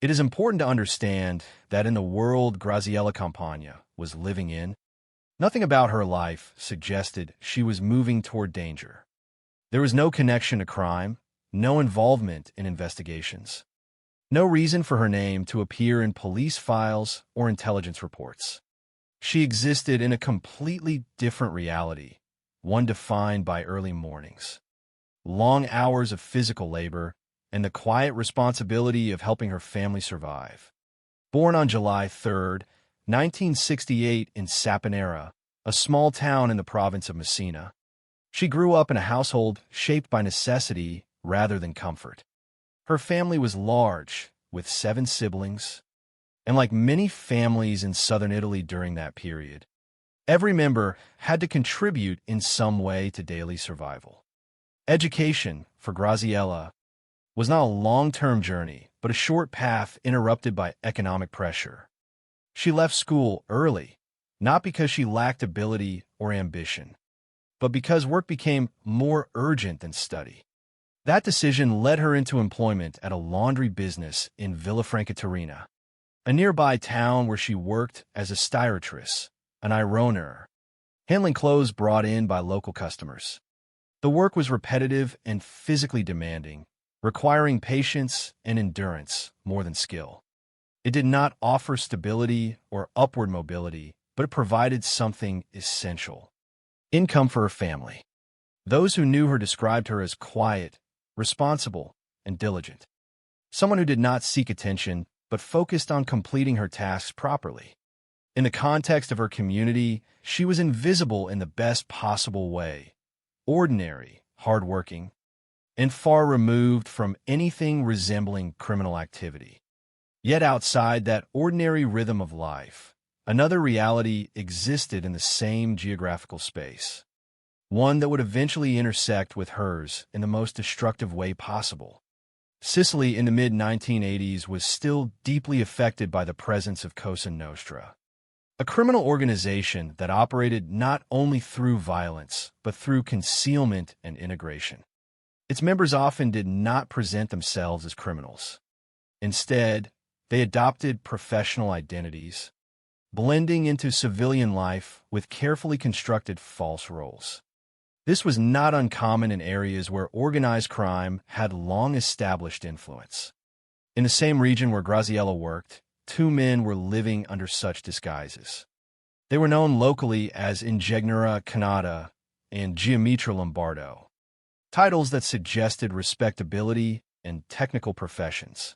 It is important to understand that in the world Graziella Campagna was living in, nothing about her life suggested she was moving toward danger. There was no connection to crime, no involvement in investigations, no reason for her name to appear in police files or intelligence reports. She existed in a completely different reality, one defined by early mornings, long hours of physical labor, and the quiet responsibility of helping her family survive. Born on July 3, 1968 in Saponara, a small town in the province of Messina, she grew up in a household shaped by necessity rather than comfort. Her family was large, with 7 siblings, and like many families in southern Italy during that period, every member had to contribute in some way to daily survival. Education, for Graziella, was not a long-term journey, but a short path interrupted by economic pressure. She left school early, not because she lacked ability or ambition, but because work became more urgent than study. That decision led her into employment at a laundry business in Villafranca Terrena, a nearby town where she worked as a styratress, an ironer, handling clothes brought in by local customers. The work was repetitive and physically demanding, requiring patience and endurance more than skill. It did not offer stability or upward mobility, but it provided something essential: income for her family. Those who knew her described her as quiet, responsible, and diligent. Someone who did not seek attention, but focused on completing her tasks properly. In the context of her community, she was invisible in the best possible way: ordinary, hardworking, and far removed from anything resembling criminal activity. Yet outside that ordinary rhythm of life, another reality existed in the same geographical space, one that would eventually intersect with hers in the most destructive way possible. Sicily in the mid-1980s was still deeply affected by the presence of Cosa Nostra, a criminal organization that operated not only through violence, but through concealment and integration. Its members often did not present themselves as criminals. Instead, they adopted professional identities, blending into civilian life with carefully constructed false roles. This was not uncommon in areas where organized crime had long-established influence. In the same region where Graziella worked, 2 men were living under such disguises. They were known locally as Ingegnera Canada and Geometra Lombardo, titles that suggested respectability and technical professions.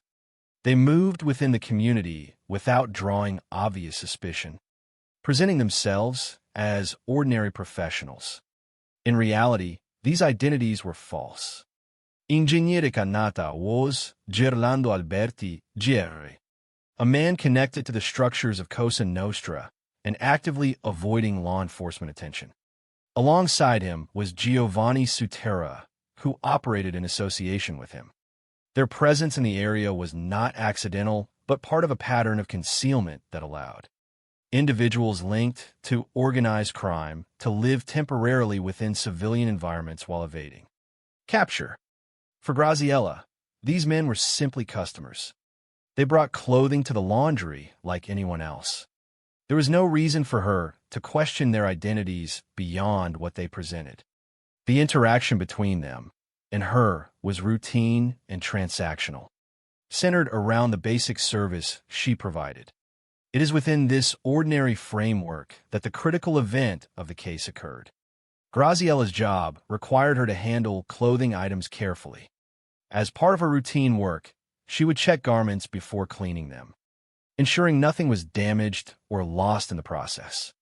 They moved within the community without drawing obvious suspicion, presenting themselves as ordinary professionals. In reality, these identities were false. Ingegnere Canata was Gerlando Alberti, GR, a man connected to the structures of Cosa Nostra and actively avoiding law enforcement attention. Alongside him was Giovanni Sutera, who operated in association with him. Their presence in the area was not accidental, but part of a pattern of concealment that allowed individuals linked to organized crime to live temporarily within civilian environments while evading. Capture. For Graziella, these men were simply customers. They brought clothing to the laundry like anyone else. There was no reason for her to question their identities beyond what they presented. The interaction between them and her was routine and transactional, centered around the basic service she provided. It is within this ordinary framework that the critical event of the case occurred. Graziella's job required her to handle clothing items carefully. As part of her routine work, she would check garments before cleaning them, ensuring nothing was damaged or lost in the process.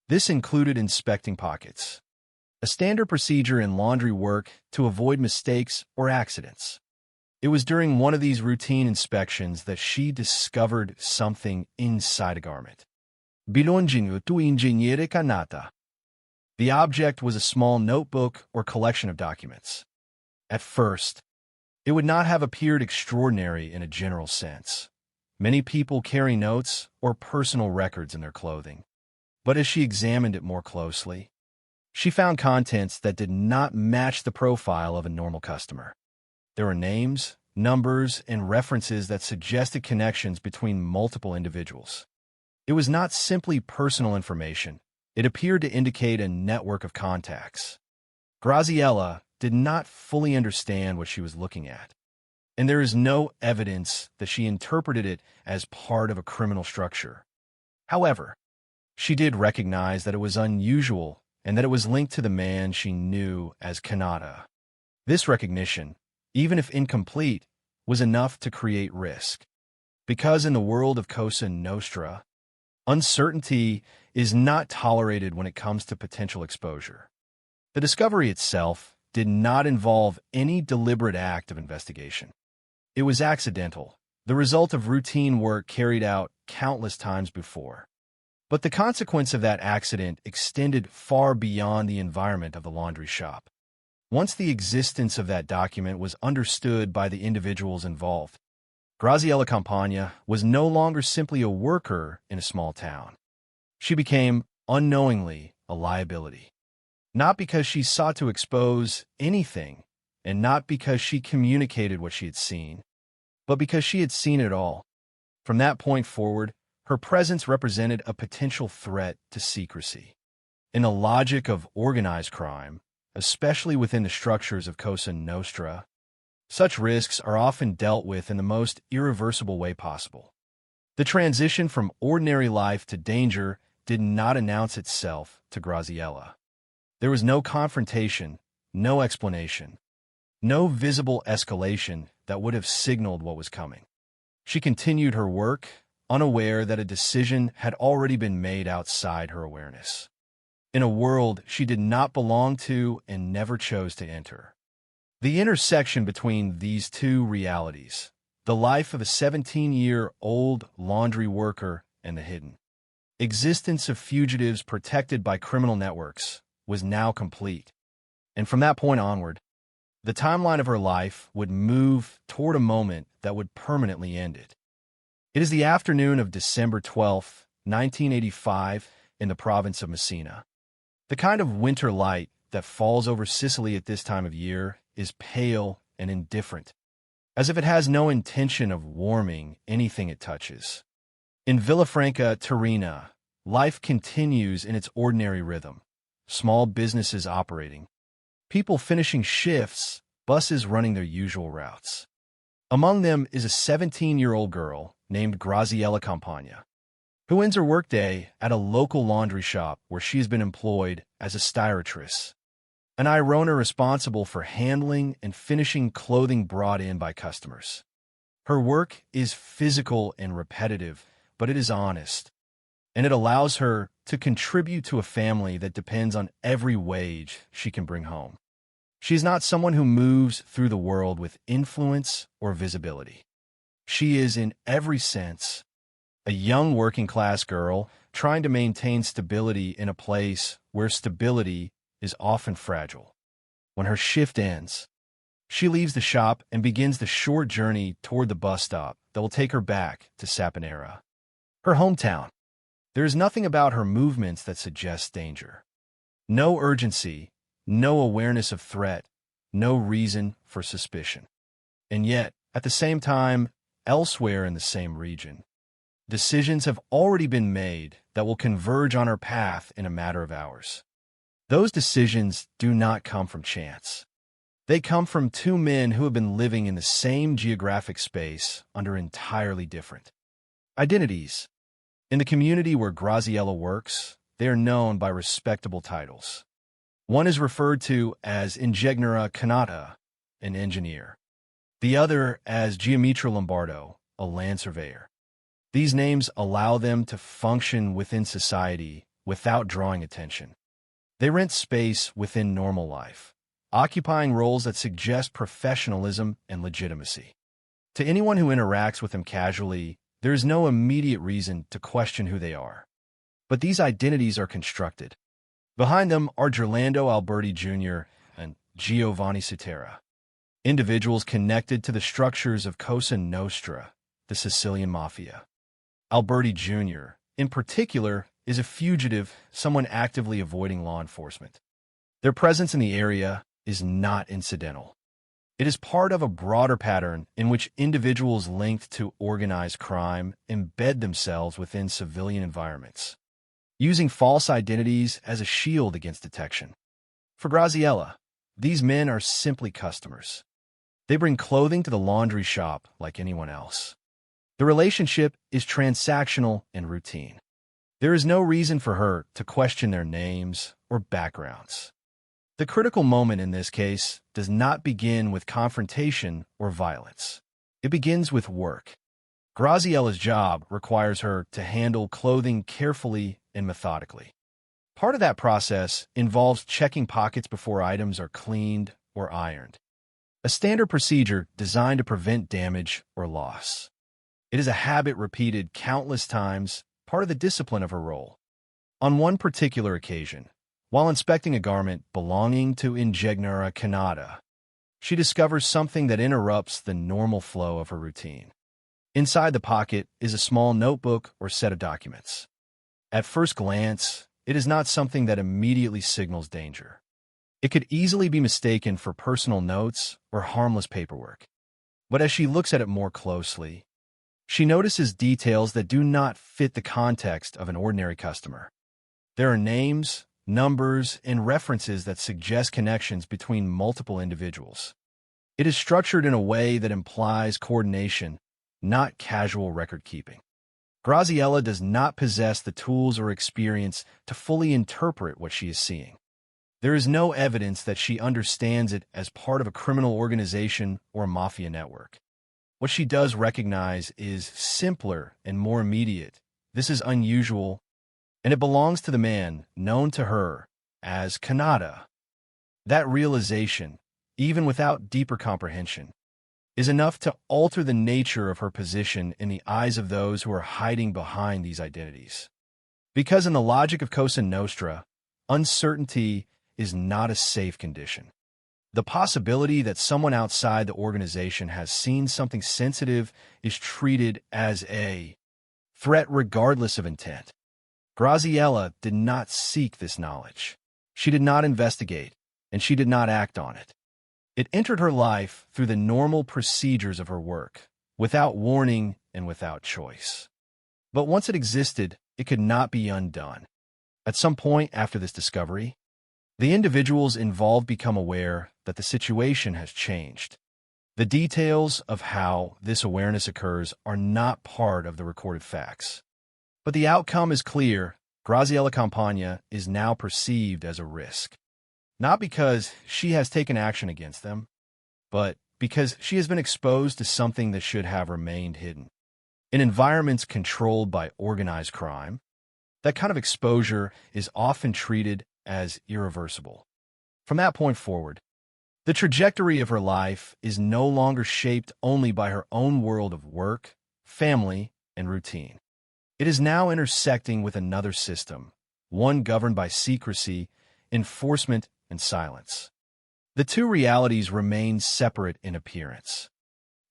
This included inspecting pockets, a standard procedure in laundry work to avoid mistakes or accidents. It was during one of these routine inspections that she discovered something inside a garment. Bilongino tu ingegnere canata. The object was a small notebook or collection of documents. At first, it would not have appeared extraordinary in a general sense. Many people carry notes or personal records in their clothing. But as she examined it more closely, she found contents that did not match the profile of a normal customer. There were names, numbers, and references that suggested connections between multiple individuals. It was not simply personal information. It appeared to indicate a network of contacts. Graziella did not fully understand what she was looking at, and there is no evidence that she interpreted it as part of a criminal structure. However, she did recognize that it was unusual and that it was linked to the man she knew as Kanata. This recognition, even if incomplete, was enough to create risk. Because in the world of Cosa Nostra, uncertainty is not tolerated when it comes to potential exposure. The discovery itself did not involve any deliberate act of investigation. It was accidental, the result of routine work carried out countless times before. But the consequence of that accident extended far beyond the environment of the laundry shop. Once the existence of that document was understood by the individuals involved, Graziella Campagna was no longer simply a worker in a small town. She became, unknowingly, a liability. Not because she sought to expose anything, and not because she communicated what she had seen, but because she had seen it all. From that point forward, her presence represented a potential threat to secrecy. In the logic of organized crime, especially within the structures of Cosa Nostra, such risks are often dealt with in the most irreversible way possible. The transition from ordinary life to danger did not announce itself to Graziella. There was no confrontation, no explanation, no visible escalation that would have signaled what was coming. She continued her work, unaware that a decision had already been made outside her awareness. In a world she did not belong to and never chose to enter. The intersection between these two realities, the life of a 17-year-old laundry worker and the hidden existence of fugitives protected by criminal networks, was now complete. And from that point onward, the timeline of her life would move toward a moment that would permanently end it. It is the afternoon of December 12, 1985, in the province of Messina. The kind of winter light that falls over Sicily at this time of year is pale and indifferent, as if it has no intention of warming anything it touches. In Villafranca, Torino, life continues in its ordinary rhythm. Small businesses operating, people finishing shifts, buses running their usual routes. Among them is a 17-year-old girl named Graziella Campagna, who ends her workday at a local laundry shop where she has been employed as a styratrice, an Irona responsible for handling and finishing clothing brought in by customers. Her work is physical and repetitive, but it is honest, and it allows her to contribute to a family that depends on every wage she can bring home. She is not someone who moves through the world with influence or visibility. She is, in every sense, a young working-class girl trying to maintain stability in a place where stability is often fragile. When her shift ends, she leaves the shop and begins the short journey toward the bus stop that will take her back to Saponara, her hometown. There is nothing about her movements that suggests danger. No urgency, no awareness of threat, no reason for suspicion. And yet, at the same time, elsewhere in the same region, decisions have already been made that will converge on her path in a matter of hours. Those decisions do not come from chance. They come from two men who have been living in the same geographic space under entirely different identities. In the community where Graziella works, they are known by respectable titles. One is referred to as Ingegnera Canata, an engineer. The other as Geometra Lombardo, a land surveyor. These names allow them to function within society without drawing attention. They rent space within normal life, occupying roles that suggest professionalism and legitimacy. To anyone who interacts with them casually, there is no immediate reason to question who they are. But these identities are constructed. Behind them are Gerlando Alberti Jr. and Giovanni Sutera, individuals connected to the structures of Cosa Nostra, the Sicilian mafia. Alberti Jr., in particular, is a fugitive, someone actively avoiding law enforcement. Their presence in the area is not incidental. It is part of a broader pattern in which individuals linked to organized crime embed themselves within civilian environments, using false identities as a shield against detection. For Graziella, these men are simply customers. They bring clothing to the laundry shop like anyone else. The relationship is transactional and routine. There is no reason for her to question their names or backgrounds. The critical moment in this case does not begin with confrontation or violence. It begins with work. Graziella's job requires her to handle clothing carefully and methodically. Part of that process involves checking pockets before items are cleaned or ironed, a standard procedure designed to prevent damage or loss. It is a habit repeated countless times, part of the discipline of her role. On one particular occasion, while inspecting a garment belonging to Ingegnera Canada, she discovers something that interrupts the normal flow of her routine. Inside the pocket is a small notebook or set of documents. At first glance, it is not something that immediately signals danger. It could easily be mistaken for personal notes or harmless paperwork. But as she looks at it more closely, she notices details that do not fit the context of an ordinary customer. There are names, numbers, and references that suggest connections between multiple individuals. It is structured in a way that implies coordination, not casual record-keeping. Graziella does not possess the tools or experience to fully interpret what she is seeing. There is no evidence that she understands it as part of a criminal organization or mafia network. What she does recognize is simpler and more immediate. This is unusual, and it belongs to the man known to her as Canada. That realization, even without deeper comprehension, is enough to alter the nature of her position in the eyes of those who are hiding behind these identities. Because in the logic of Cosa Nostra, uncertainty is not a safe condition. The possibility that someone outside the organization has seen something sensitive is treated as a threat regardless of intent. Graziella did not seek this knowledge. She did not investigate, and she did not act on it. It entered her life through the normal procedures of her work, without warning and without choice. But once it existed, it could not be undone. At some point after this discovery, the individuals involved become aware that the situation has changed. The details of how this awareness occurs are not part of the recorded facts. But the outcome is clear. Graziella Campagna is now perceived as a risk. Not because she has taken action against them, but because she has been exposed to something that should have remained hidden. In environments controlled by organized crime, that kind of exposure is often treated as irreversible. From that point forward, the trajectory of her life is no longer shaped only by her own world of work, family, and routine. It is now intersecting with another system, one governed by secrecy, enforcement, and silence. The two realities remain separate in appearance,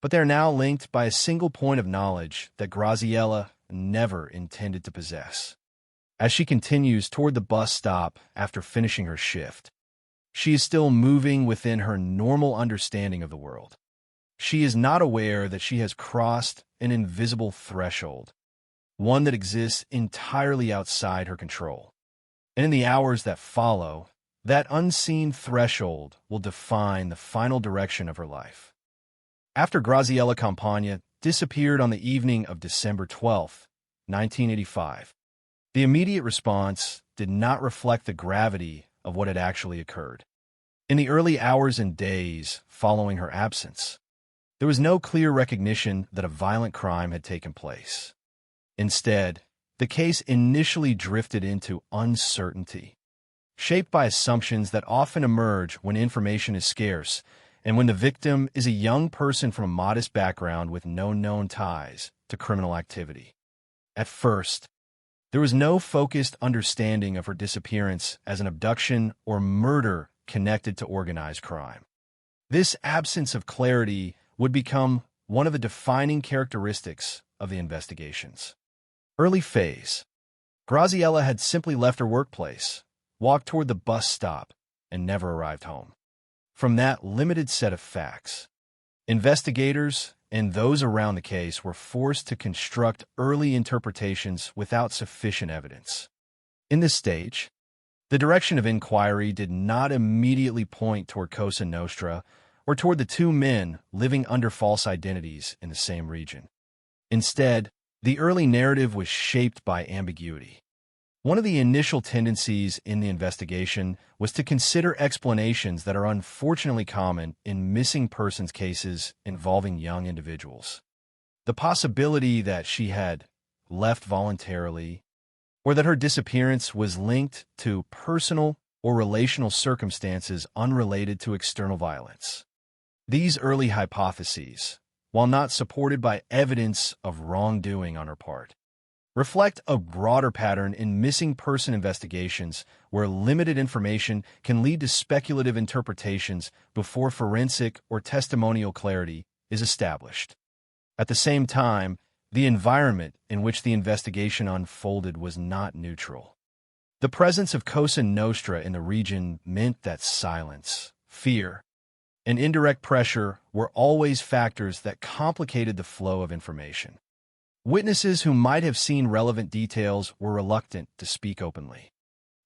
but they are now linked by a single point of knowledge that Graziella never intended to possess. As she continues toward the bus stop after finishing her shift, She is still moving within her normal understanding of the world. She is not aware that she has crossed an invisible threshold, one that exists entirely outside her control. And in the hours that follow, that unseen threshold will define the final direction of her life. After Graziella Campagna disappeared on the evening of December 12, 1985, the immediate response did not reflect the gravity of what had actually occurred. In the early hours and days following her absence, there was no clear recognition that a violent crime had taken place. Instead, the case initially drifted into uncertainty, shaped by assumptions that often emerge when information is scarce and when the victim is a young person from a modest background with no known ties to criminal activity. At first, there was no focused understanding of her disappearance as an abduction or murder connected to organized crime. This absence of clarity would become one of the defining characteristics of the investigations. Early phase. Graziella had simply left her workplace, walked toward the bus stop, and never arrived home. From that limited set of facts, investigators and those around the case were forced to construct early interpretations without sufficient evidence. In this stage, the direction of inquiry did not immediately point toward Cosa Nostra or toward the two men living under false identities in the same region. Instead, the early narrative was shaped by ambiguity. One of the initial tendencies in the investigation was to consider explanations that are unfortunately common in missing persons cases involving young individuals. The possibility that she had left voluntarily, or that her disappearance was linked to personal or relational circumstances unrelated to external violence. These early hypotheses, while not supported by evidence of wrongdoing on her part, reflect a broader pattern in missing person investigations where limited information can lead to speculative interpretations before forensic or testimonial clarity is established. At the same time, the environment in which the investigation unfolded was not neutral. The presence of Cosa Nostra in the region meant that silence, fear, and indirect pressure were always factors that complicated the flow of information. Witnesses who might have seen relevant details were reluctant to speak openly.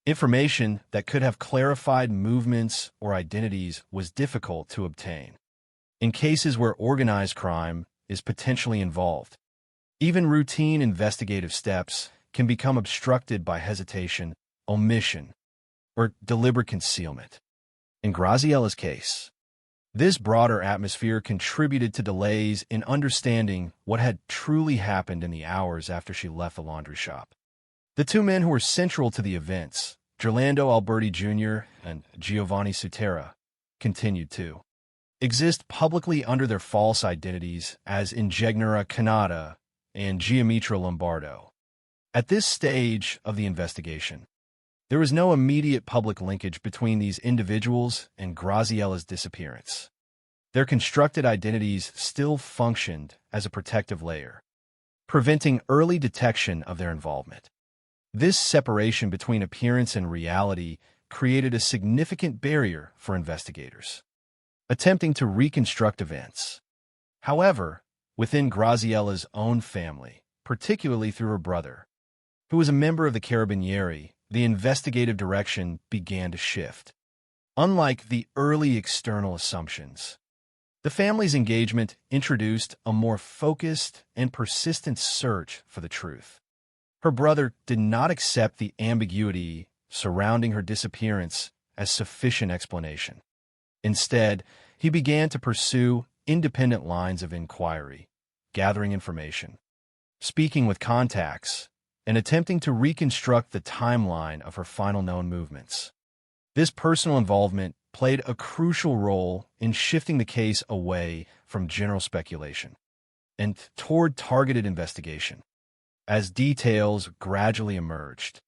Information that could have clarified movements or identities was difficult to obtain. In cases where organized crime is potentially involved, even routine investigative steps can become obstructed by hesitation, omission, or deliberate concealment. In Graziella's case, this broader atmosphere contributed to delays in understanding what had truly happened in the hours after she left the laundry shop. The two men who were central to the events, Gerlando Alberti Jr. and Giovanni Sutera, continued to exist publicly under their false identities as Ingegnera Canada and Giamitra Lombardo. At this stage of the investigation, there was no immediate public linkage between these individuals and Graziella's disappearance. Their constructed identities still functioned as a protective layer, preventing early detection of their involvement. This separation between appearance and reality created a significant barrier for investigators attempting to reconstruct events. However, within Graziella's own family, particularly through her brother, who was a member of the Carabinieri, the investigative direction began to shift. Unlike the early external assumptions, the family's engagement introduced a more focused and persistent search for the truth. Her brother did not accept the ambiguity surrounding her disappearance as sufficient explanation. Instead, he began to pursue independent lines of inquiry, gathering information, speaking with contacts, and attempting to reconstruct the timeline of her final known movements. This personal involvement played a crucial role in shifting the case away from general speculation and toward targeted investigation. As details gradually emerged,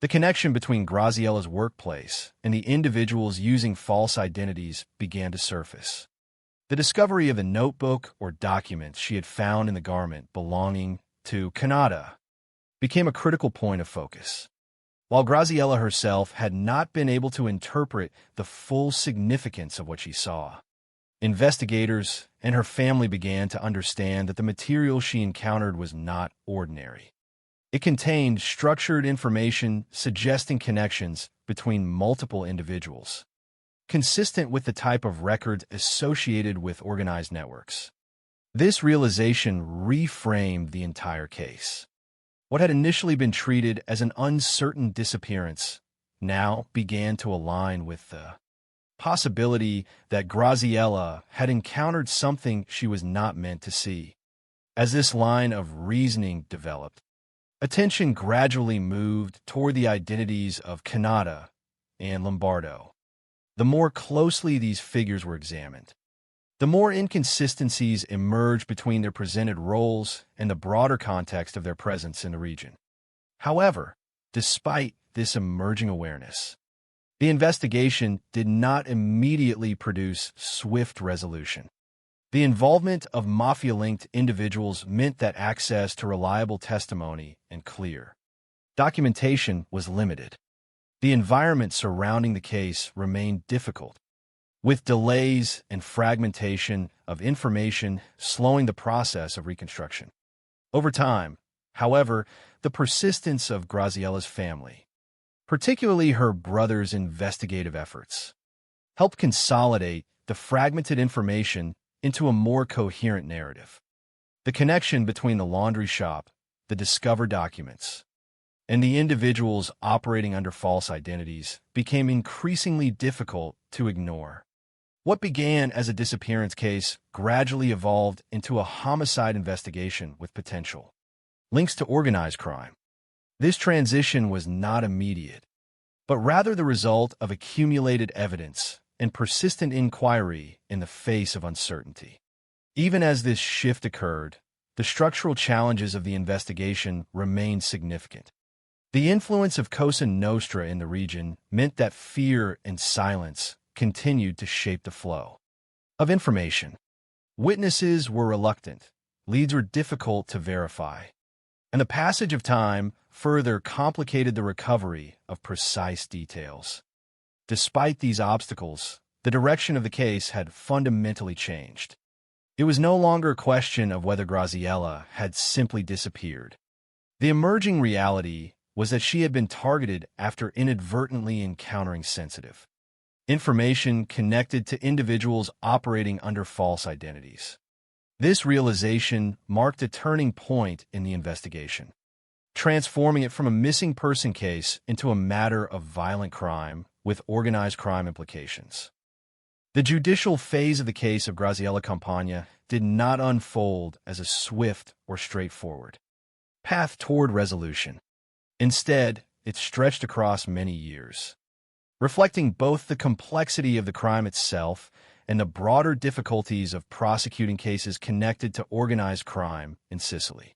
the connection between Graziella's workplace and the individuals using false identities began to surface. The discovery of the notebook or documents she had found in the garment belonging to Canada became a critical point of focus. while Graziella herself had not been able to interpret the full significance of what she saw. Investigators and her family began to understand that the material she encountered was not ordinary. It contained structured information suggesting connections between multiple individuals, consistent with the type of records associated with organized networks. This realization reframed the entire case. What had initially been treated as an uncertain disappearance now began to align with the possibility that Graziella had encountered something she was not meant to see. As this line of reasoning developed, attention gradually moved toward the identities of Canada and Lombardo. The more closely these figures were examined, the more inconsistencies emerged between their presented roles and the broader context of their presence in the region. However, despite this emerging awareness, the investigation did not immediately produce swift resolution. The involvement of mafia-linked individuals meant that access to reliable testimony and clear documentation was limited. The environment surrounding the case remained difficult, with delays and fragmentation of information slowing the process of reconstruction. Over time, however, the persistence of Graziella's family, particularly her brother's investigative efforts, helped consolidate the fragmented information into a more coherent narrative. The connection between the laundry shop, the discovered documents, and the individuals operating under false identities became increasingly difficult to ignore. What began as a disappearance case gradually evolved into a homicide investigation with potential links to organized crime. This transition was not immediate, but rather the result of accumulated evidence and persistent inquiry in the face of uncertainty. Even as this shift occurred, the structural challenges of the investigation remained significant. The influence of Cosa Nostra in the region meant that fear and silence continued to shape the flow of information. Witnesses were reluctant, leads were difficult to verify, and the passage of time further complicated the recovery of precise details. Despite these obstacles, the direction of the case had fundamentally changed. It was no longer a question of whether Graziella had simply disappeared. The emerging reality was that she had been targeted after inadvertently encountering sensitive information connected to individuals operating under false identities. This realization marked a turning point in the investigation, transforming it from a missing person case into a matter of violent crime with organized crime implications. The judicial phase of the case of Graziella Campagna did not unfold as a swift or straightforward path toward resolution. Instead, it stretched across many years, reflecting both the complexity of the crime itself and the broader difficulties of prosecuting cases connected to organized crime in Sicily.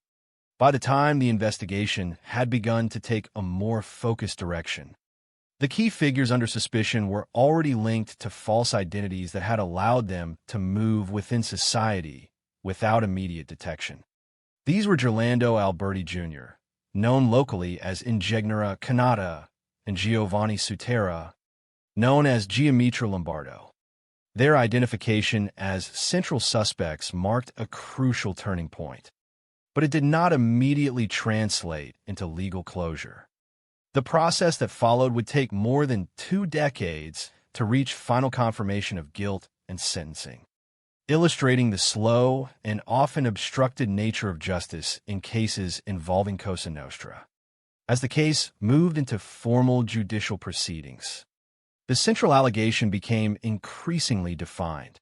By the time the investigation had begun to take a more focused direction, the key figures under suspicion were already linked to false identities that had allowed them to move within society without immediate detection. These were Gerlando Alberti Jr., known locally as Ingegnera Canada, and Giovanni Sutera, known as Giamitra Lombardo. Their identification as central suspects marked a crucial turning point, but it did not immediately translate into legal closure. The process that followed would take more than 2 decades to reach final confirmation of guilt and sentencing, illustrating the slow and often obstructed nature of justice in cases involving Cosa Nostra. As the case moved into formal judicial proceedings, the central allegation became increasingly defined.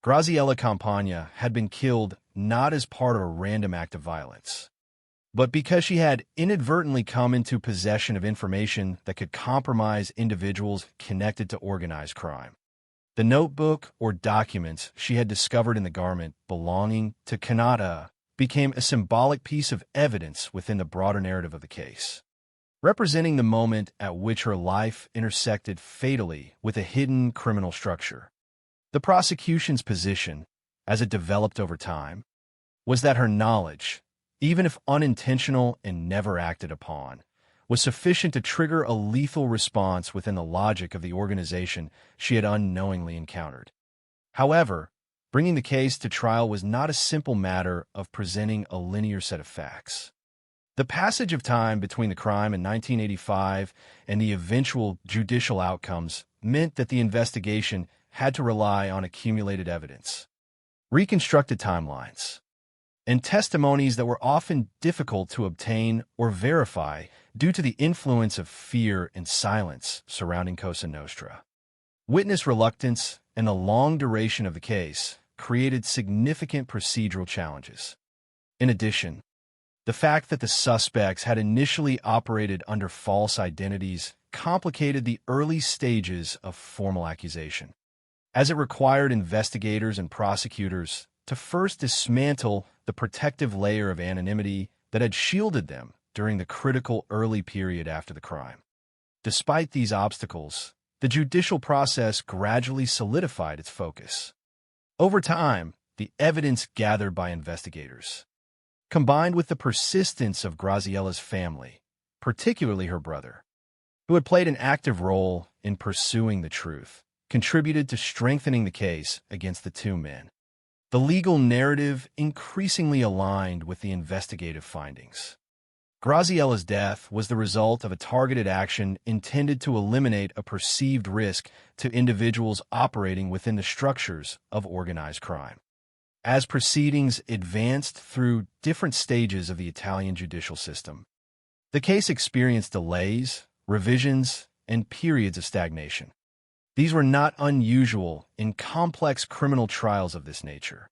Graziella Campagna had been killed not as part of a random act of violence, but because she had inadvertently come into possession of information that could compromise individuals connected to organized crime. The notebook or documents she had discovered in the garment belonging to Canada became a symbolic piece of evidence within the broader narrative of the case, representing the moment at which her life intersected fatally with a hidden criminal structure. The prosecution's position, as it developed over time, was that her knowledge, even if unintentional and never acted upon, was sufficient to trigger a lethal response within the logic of the organization she had unknowingly encountered. However, bringing the case to trial was not a simple matter of presenting a linear set of facts. The passage of time between the crime in 1985 and the eventual judicial outcomes meant that the investigation had to rely on accumulated evidence, reconstructed timelines, and testimonies that were often difficult to obtain or verify due to the influence of fear and silence surrounding Cosa Nostra. Witness reluctance and the long duration of the case created significant procedural challenges. In addition, the fact that the suspects had initially operated under false identities complicated the early stages of formal accusation, as it required investigators and prosecutors to first dismantle the protective layer of anonymity that had shielded them during the critical early period after the crime. Despite these obstacles, the judicial process gradually solidified its focus. Over time, the evidence gathered by investigators, combined with the persistence of Graziella's family, particularly her brother, who had played an active role in pursuing the truth, contributed to strengthening the case against the two men. The legal narrative increasingly aligned with the investigative findings. Graziella's death was the result of a targeted action intended to eliminate a perceived risk to individuals operating within the structures of organized crime. As proceedings advanced through different stages of the Italian judicial system, the case experienced delays, revisions, and periods of stagnation. These were not unusual in complex criminal trials of this nature,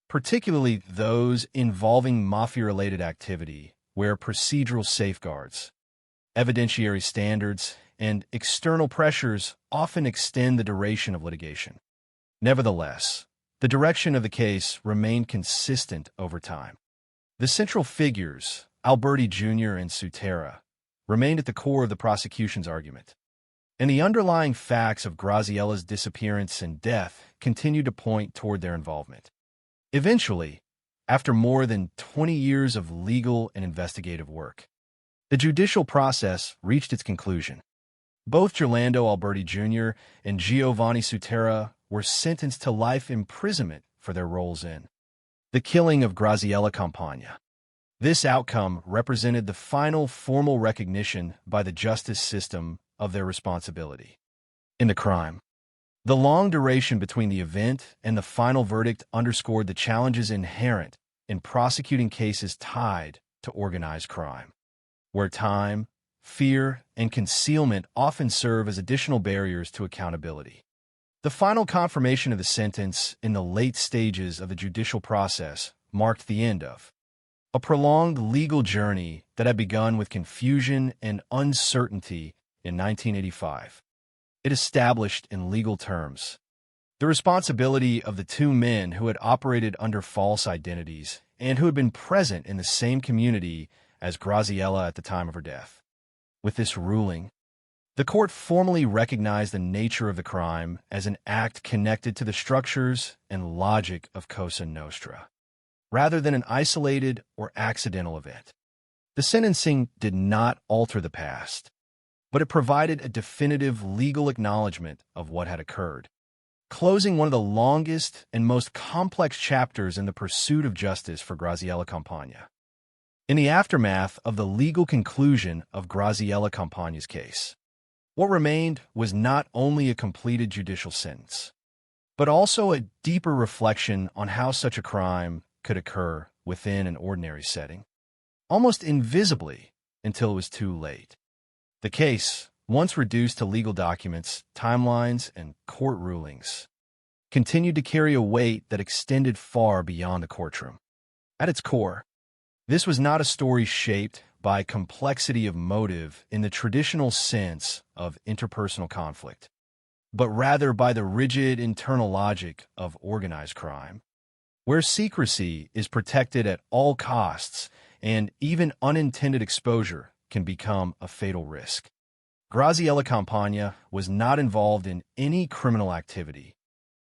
particularly those involving mafia-related activity, where procedural safeguards, evidentiary standards, and external pressures often extend the duration of litigation. Nevertheless, the direction of the case remained consistent over time. The central figures, Alberti Jr. and Sutera, remained at the core of the prosecution's argument, and the underlying facts of Graziella's disappearance and death continued to point toward their involvement. Eventually, after more than 20 years of legal and investigative work, the judicial process reached its conclusion. Both Gerlando Alberti Jr. and Giovanni Sutera were sentenced to life imprisonment for their roles in the killing of Graziella Campagna. This outcome represented the final formal recognition by the justice system of their responsibility in the crime. The long duration between the event and the final verdict underscored the challenges inherent in prosecuting cases tied to organized crime, where time, fear, and concealment often serve as additional barriers to accountability. The final confirmation of the sentence in the late stages of the judicial process marked the end of a prolonged legal journey that had begun with confusion and uncertainty in 1985. It established in legal terms the responsibility of the two men who had operated under false identities and who had been present in the same community as Graziella at the time of her death. With this ruling, the court formally recognized the nature of the crime as an act connected to the structures and logic of Cosa Nostra, rather than an isolated or accidental event. The sentencing did not alter the past, but it provided a definitive legal acknowledgement of what had occurred, closing one of the longest and most complex chapters in the pursuit of justice for Graziella Campagna. In the aftermath of the legal conclusion of Graziella Campagna's case, what remained was not only a completed judicial sentence, but also a deeper reflection on how such a crime could occur within an ordinary setting, almost invisibly until it was too late. The case, once reduced to legal documents, timelines, and court rulings, continued to carry a weight that extended far beyond the courtroom. At its core, this was not a story shaped by complexity of motive in the traditional sense of interpersonal conflict, but rather by the rigid internal logic of organized crime, where secrecy is protected at all costs and even unintended exposure can become a fatal risk. Graziella Campagna was not involved in any criminal activity,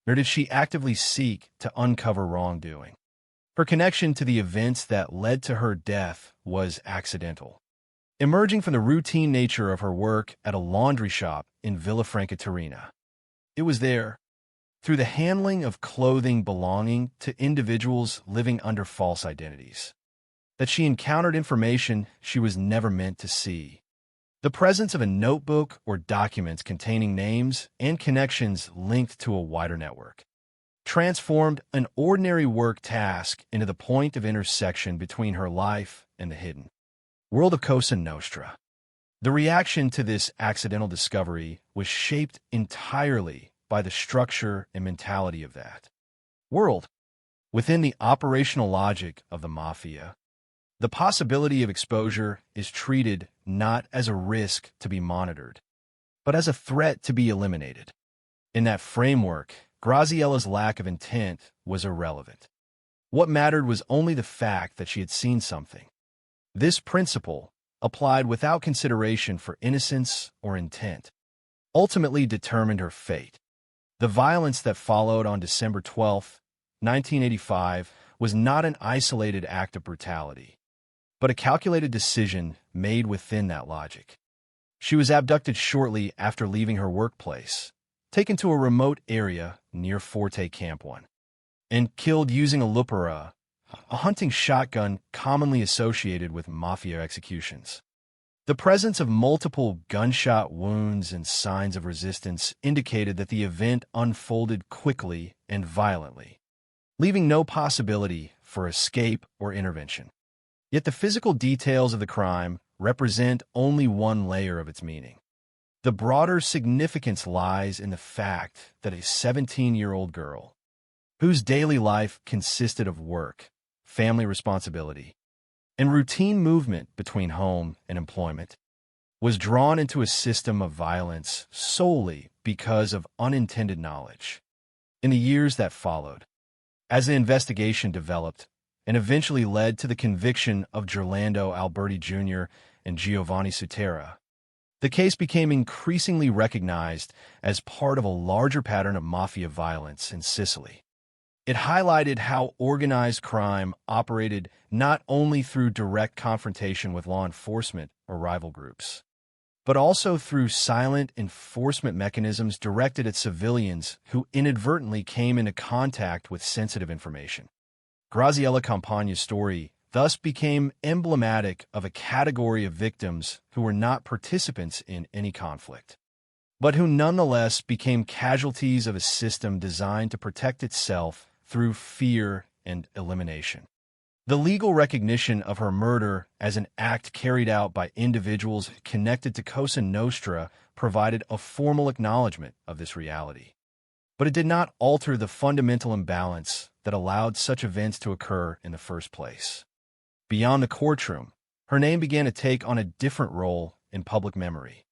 nor did she actively seek to uncover wrongdoing. Her connection to the events that led to her death was accidental. emerging from the routine nature of her work at a laundry shop in Villafranca, Torino. It was there, through the handling of clothing belonging to individuals living under false identities, that she encountered information she was never meant to see. The presence of a notebook or documents containing names and connections linked to a wider network transformed an ordinary work task into the point of intersection between her life and the hidden world of Cosa Nostra. The reaction to this accidental discovery was shaped entirely by the structure and mentality of that world. Within the operational logic of the mafia, the possibility of exposure is treated not as a risk to be monitored, but as a threat to be eliminated. In that framework, Graziella's lack of intent was irrelevant. What mattered was only the fact that she had seen something. This principle, applied without consideration for innocence or intent, ultimately determined her fate. The violence that followed on December 12, 1985, was not an isolated act of brutality, but a calculated decision made within that logic. She was abducted shortly after leaving her workplace, taken to a remote area near Forte Camp 1, and killed using a lupara, a hunting shotgun commonly associated with mafia executions. The presence of multiple gunshot wounds and signs of resistance indicated that the event unfolded quickly and violently, leaving no possibility for escape or intervention. Yet the physical details of the crime represent only one layer of its meaning. The broader significance lies in the fact that a 17-year-old girl, whose daily life consisted of work, family responsibility, and routine movement between home and employment, was drawn into a system of violence solely because of unintended knowledge. In the years that followed, as the investigation developed and eventually led to the conviction of Gerlando Alberti Jr. and Giovanni Sutera, the case became increasingly recognized as part of a larger pattern of mafia violence in Sicily. It highlighted how organized crime operated not only through direct confrontation with law enforcement or rival groups, but also through silent enforcement mechanisms directed at civilians who inadvertently came into contact with sensitive information. Graziella Campagna's story thus became emblematic of a category of victims who were not participants in any conflict, but who nonetheless became casualties of a system designed to protect itself through fear and elimination. The legal recognition of her murder as an act carried out by individuals connected to Cosa Nostra provided a formal acknowledgement of this reality. But it did not alter the fundamental imbalance that allowed such events to occur in the first place. Beyond the courtroom, her name began to take on a different role in public memory.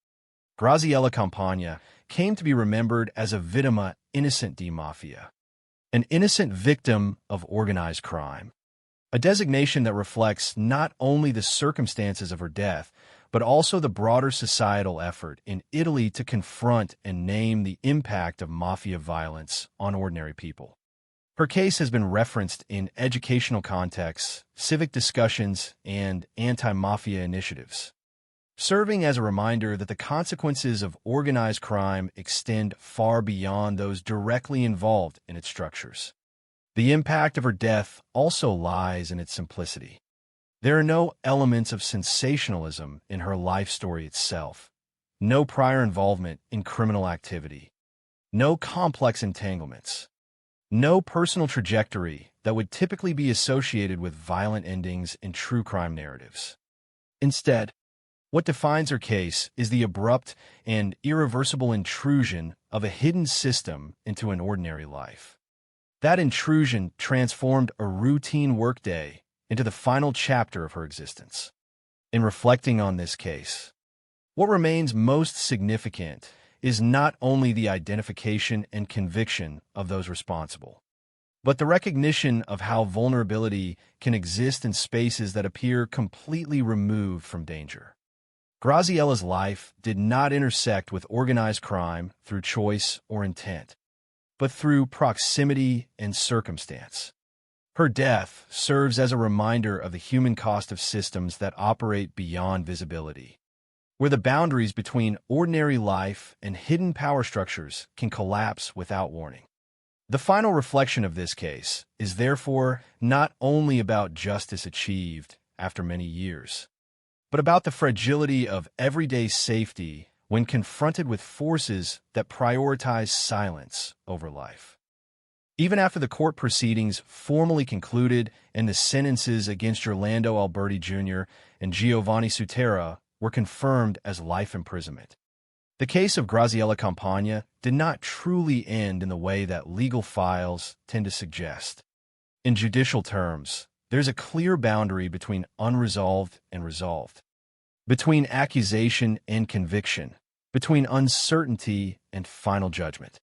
Graziella Campagna came to be remembered as a vittima innocent di mafia, an innocent victim of organized crime, a designation that reflects not only the circumstances of her death, but also the broader societal effort in Italy to confront and name the impact of mafia violence on ordinary people. Her case has been referenced in educational contexts, civic discussions, and anti-mafia initiatives, serving as a reminder that the consequences of organized crime extend far beyond those directly involved in its structures. The impact of her death also lies in its simplicity. There are no elements of sensationalism in her life story itself, no prior involvement in criminal activity, no complex entanglements, no personal trajectory that would typically be associated with violent endings in true crime narratives. Instead, what defines her case is the abrupt and irreversible intrusion of a hidden system into an ordinary life. That intrusion transformed a routine workday into the final chapter of her existence. In reflecting on this case, what remains most significant is not only the identification and conviction of those responsible, but the recognition of how vulnerability can exist in spaces that appear completely removed from danger. Graziella's life did not intersect with organized crime through choice or intent, but through proximity and circumstance. Her death serves as a reminder of the human cost of systems that operate beyond visibility, where the boundaries between ordinary life and hidden power structures can collapse without warning. The final reflection of this case is therefore not only about justice achieved after many years, but about the fragility of everyday safety when confronted with forces that prioritize silence over life. Even after the court proceedings formally concluded and the sentences against Orlando Alberti Jr. and Giovanni Sutera were confirmed as life imprisonment, the case of Graziella Campagna did not truly end in the way that legal files tend to suggest. In judicial terms, there's a clear boundary between unresolved and resolved, between accusation and conviction, between uncertainty and final judgment.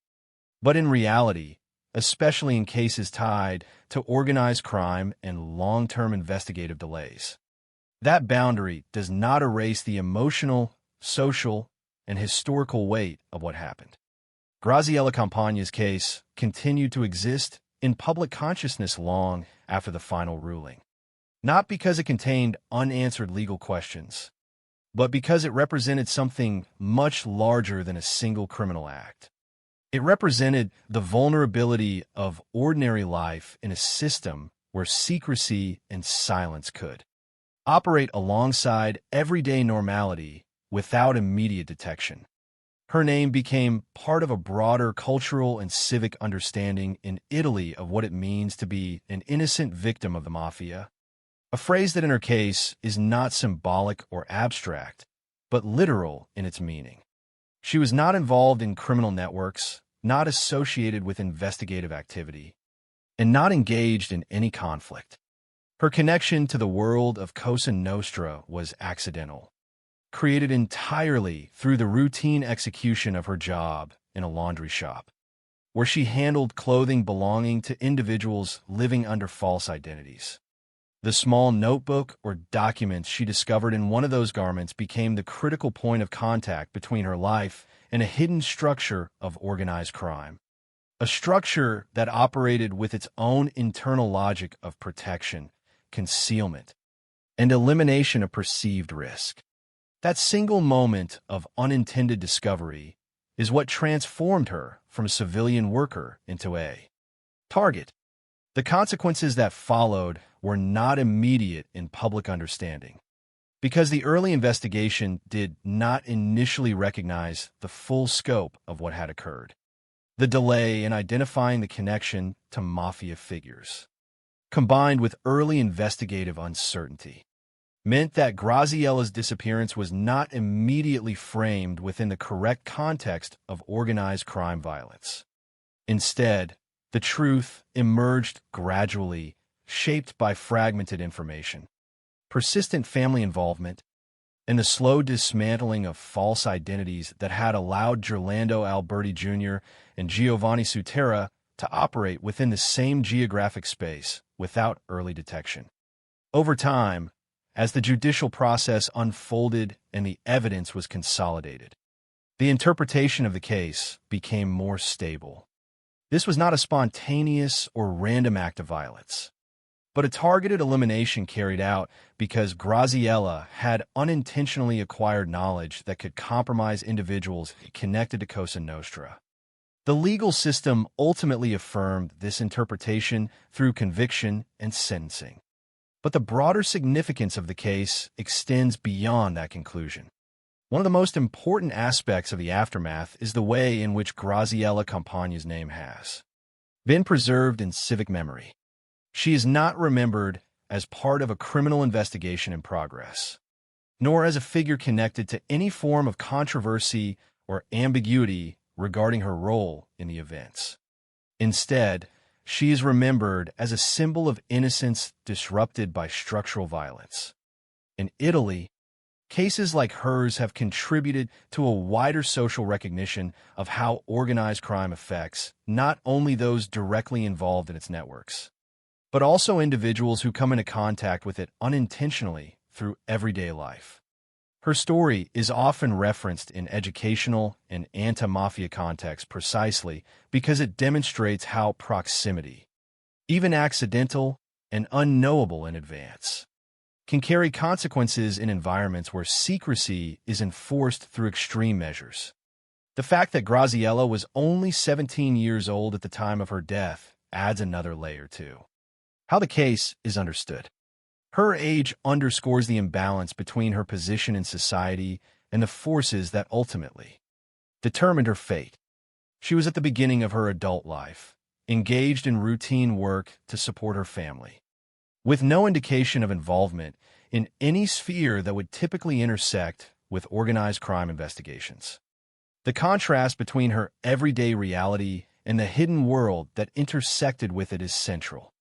But in reality, especially in cases tied to organized crime and long-term investigative delays, that boundary does not erase the emotional, social, and historical weight of what happened. Graziella Campagna's case continued to exist in public consciousness long after the final ruling, not because it contained unanswered legal questions, but because it represented something much larger than a single criminal act. It represented the vulnerability of ordinary life in a system where secrecy and silence could operate alongside everyday normality without immediate detection. Her name became part of a broader cultural and civic understanding in Italy of what it means to be an innocent victim of the mafia, a phrase that in her case is not symbolic or abstract, but literal in its meaning. She was not involved in criminal networks, not associated with investigative activity, and not engaged in any conflict. Her connection to the world of Cosa Nostra was accidental, created entirely through the routine execution of her job in a laundry shop, where she handled clothing belonging to individuals living under false identities. The small notebook or documents she discovered in one of those garments became the critical point of contact between her life and a hidden structure of organized crime, a structure that operated with its own internal logic of protection, concealment, and elimination of perceived risk. That single moment of unintended discovery is what transformed her from a civilian worker into a target. The consequences that followed were not immediate in public understanding, because the early investigation did not initially recognize the full scope of what had occurred. The delay in identifying the connection to mafia figures, combined with early investigative uncertainty, meant that Graziella's disappearance was not immediately framed within the correct context of organized crime violence. Instead, the truth emerged gradually, shaped by fragmented information, persistent family involvement, and the slow dismantling of false identities that had allowed Orlando Alberti Jr. and Giovanni Sutera to operate within the same geographic space without early detection. Over time, as the judicial process unfolded and the evidence was consolidated, the interpretation of the case became more stable. This was not a spontaneous or random act of violence, but a targeted elimination carried out because Graziella had unintentionally acquired knowledge that could compromise individuals connected to Cosa Nostra. The legal system ultimately affirmed this interpretation through conviction and sentencing. But the broader significance of the case extends beyond that conclusion. One of the most important aspects of the aftermath is the way in which Graziella Campagna's name has been preserved in civic memory. She is not remembered as part of a criminal investigation in progress, nor as a figure connected to any form of controversy or ambiguity regarding her role in the events. Instead, she is remembered as a symbol of innocence disrupted by structural violence. In Italy, cases like hers have contributed to a wider social recognition of how organized crime affects not only those directly involved in its networks, but also individuals who come into contact with it unintentionally through everyday life. Her story is often referenced in educational and anti-mafia contexts precisely because it demonstrates how proximity, even accidental and unknowable in advance, can carry consequences in environments where secrecy is enforced through extreme measures. The fact that Graziella was only 17 years old at the time of her death adds another layer to how the case is understood. Her age underscores the imbalance between her position in society and the forces that ultimately determined her fate. She was at the beginning of her adult life, engaged in routine work to support her family, with no indication of involvement in any sphere that would typically intersect with organized crime investigations. The contrast between her everyday reality and the hidden world that intersected with it is central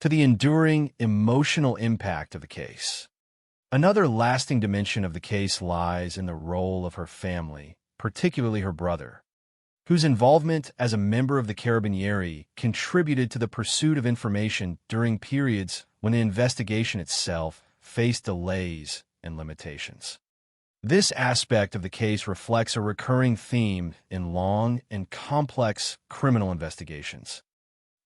to the enduring emotional impact of the case. Another lasting dimension of the case lies in the role of her family, particularly her brother, whose involvement as a member of the Carabinieri contributed to the pursuit of information during periods when the investigation itself faced delays and limitations. This aspect of the case reflects a recurring theme in long and complex criminal investigations: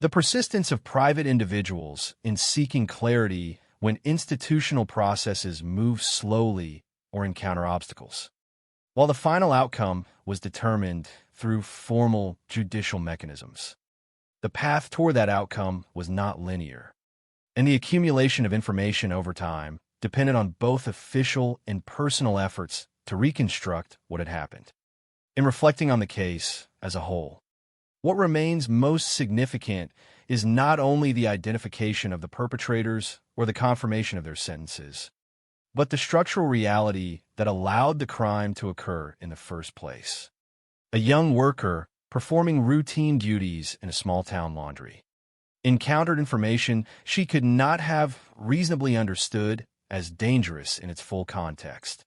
the persistence of private individuals in seeking clarity when institutional processes move slowly or encounter obstacles. While the final outcome was determined through formal judicial mechanisms, the path toward that outcome was not linear, and the accumulation of information over time depended on both official and personal efforts to reconstruct what had happened. In reflecting on the case as a whole, what remains most significant is not only the identification of the perpetrators or the confirmation of their sentences, but the structural reality that allowed the crime to occur in the first place. A young worker performing routine duties in a small-town laundry encountered information she could not have reasonably understood as dangerous in its full context.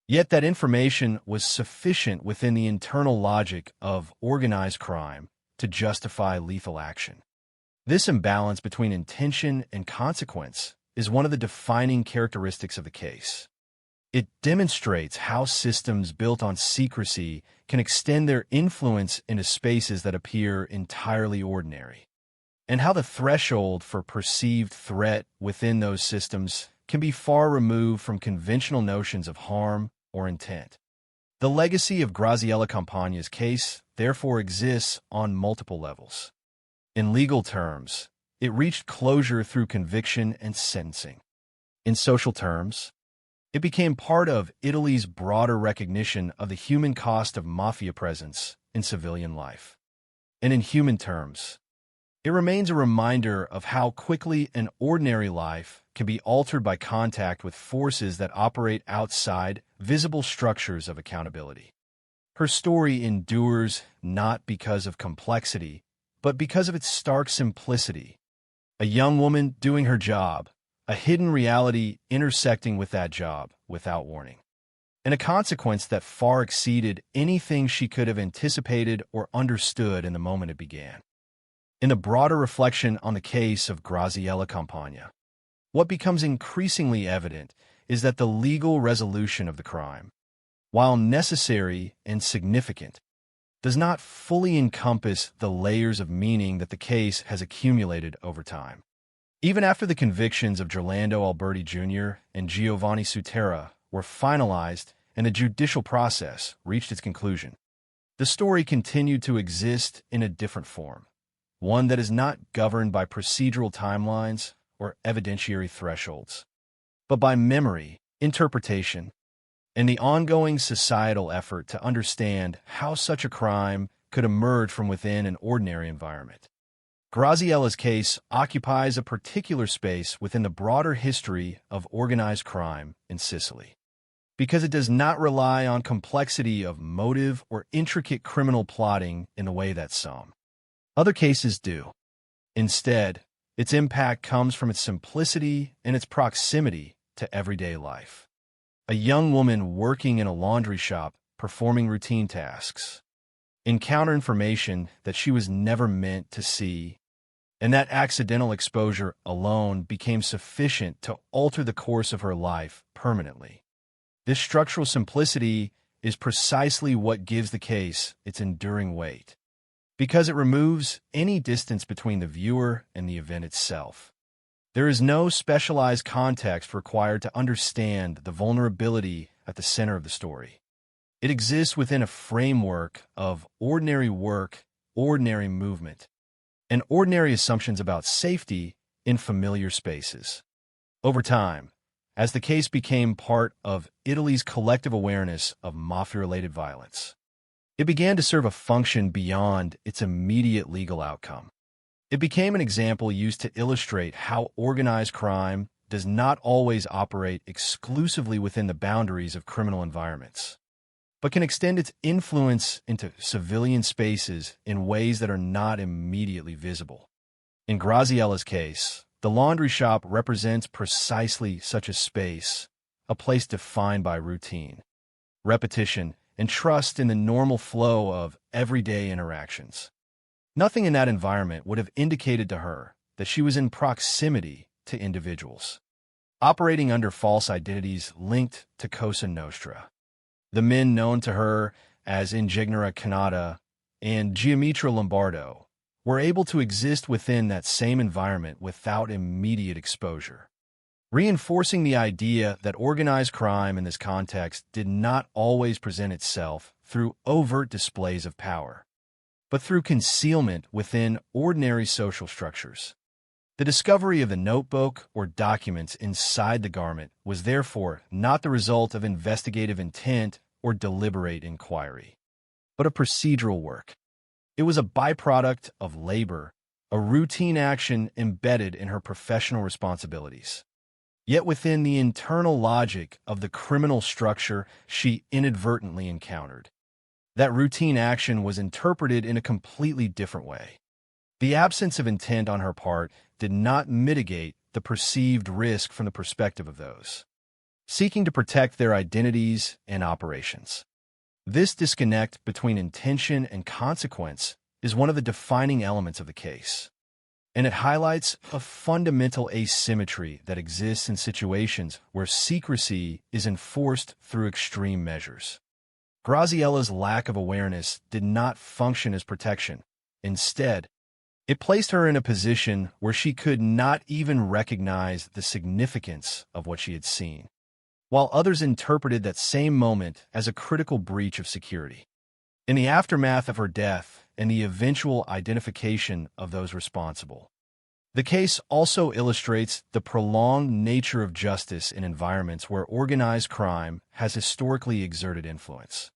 Yet that information was sufficient within the internal logic of organized crime to justify lethal action. This imbalance between intention and consequence is one of the defining characteristics of the case. It demonstrates how systems built on secrecy can extend their influence into spaces that appear entirely ordinary, and how the threshold for perceived threat within those systems can be far removed from conventional notions of harm or intent. The legacy of Graziella Campagna's case therefore exists on multiple levels. In legal terms, it reached closure through conviction and sentencing. In social terms, it became part of Italy's broader recognition of the human cost of mafia presence in civilian life. And in human terms, it remains a reminder of how quickly an ordinary life can be altered by contact with forces that operate outside visible structures of accountability. Her story endures not because of complexity, but because of its stark simplicity. A young woman doing her job, a hidden reality intersecting with that job without warning, and a consequence that far exceeded anything she could have anticipated or understood in the moment it began. In the broader reflection on the case of Graziella Campagna, what becomes increasingly evident is that the legal resolution of the crime, while necessary and significant, does not fully encompass the layers of meaning that the case has accumulated over time. Even after the convictions of Gerlando Alberti Jr. and Giovanni Sutera were finalized and the judicial process reached its conclusion, the story continued to exist in a different form, one that is not governed by procedural timelines or evidentiary thresholds, but by memory, interpretation, and the ongoing societal effort to understand how such a crime could emerge from within an ordinary environment. Graziella's case occupies a particular space within the broader history of organized crime in Sicily, because it does not rely on complexity of motive or intricate criminal plotting in the way that some other cases do. Instead, its impact comes from its simplicity and its proximity to everyday life. A young woman working in a laundry shop performing routine tasks encountered information that she was never meant to see, and that accidental exposure alone became sufficient to alter the course of her life permanently. This structural simplicity is precisely what gives the case its enduring weight. because it removes any distance between the viewer and the event itself. There is no specialized context required to understand the vulnerability at the center of the story. It exists within a framework of ordinary work, ordinary movement, and ordinary assumptions about safety in familiar spaces. Over time, as the case became part of Italy's collective awareness of mafia-related violence, it began to serve a function beyond its immediate legal outcome. It became an example used to illustrate how organized crime does not always operate exclusively within the boundaries of criminal environments, but can extend its influence into civilian spaces in ways that are not immediately visible. In Graziella's case, the laundry shop represents precisely such a space, a place defined by routine, repetition, and trust in the normal flow of everyday interactions. Nothing in that environment would have indicated to her that she was in proximity to individuals operating under false identities linked to Cosa Nostra. The men known to her as Ingegnera Canada and Giamitra Lombardo were able to exist within that same environment without immediate exposure, reinforcing the idea that organized crime in this context did not always present itself through overt displays of power, but through concealment within ordinary social structures. The discovery of the notebook or documents inside the garment was therefore not the result of investigative intent or deliberate inquiry, but of procedural work. It was a byproduct of labor, a routine action embedded in her professional responsibilities. Yet within the internal logic of the criminal structure she inadvertently encountered, that routine action was interpreted in a completely different way. The absence of intent on her part did not mitigate the perceived risk from the perspective of those seeking to protect their identities and operations. This disconnect between intention and consequence is one of the defining elements of the case, and it highlights a fundamental asymmetry that exists in situations where secrecy is enforced through extreme measures. Graziella's lack of awareness did not function as protection. Instead, it placed her in a position where she could not even recognize the significance of what she had seen, while others interpreted that same moment as a critical breach of security. In the aftermath of her death and the eventual identification of those responsible, the case also illustrates the prolonged nature of justice in environments where organized crime has historically exerted influence.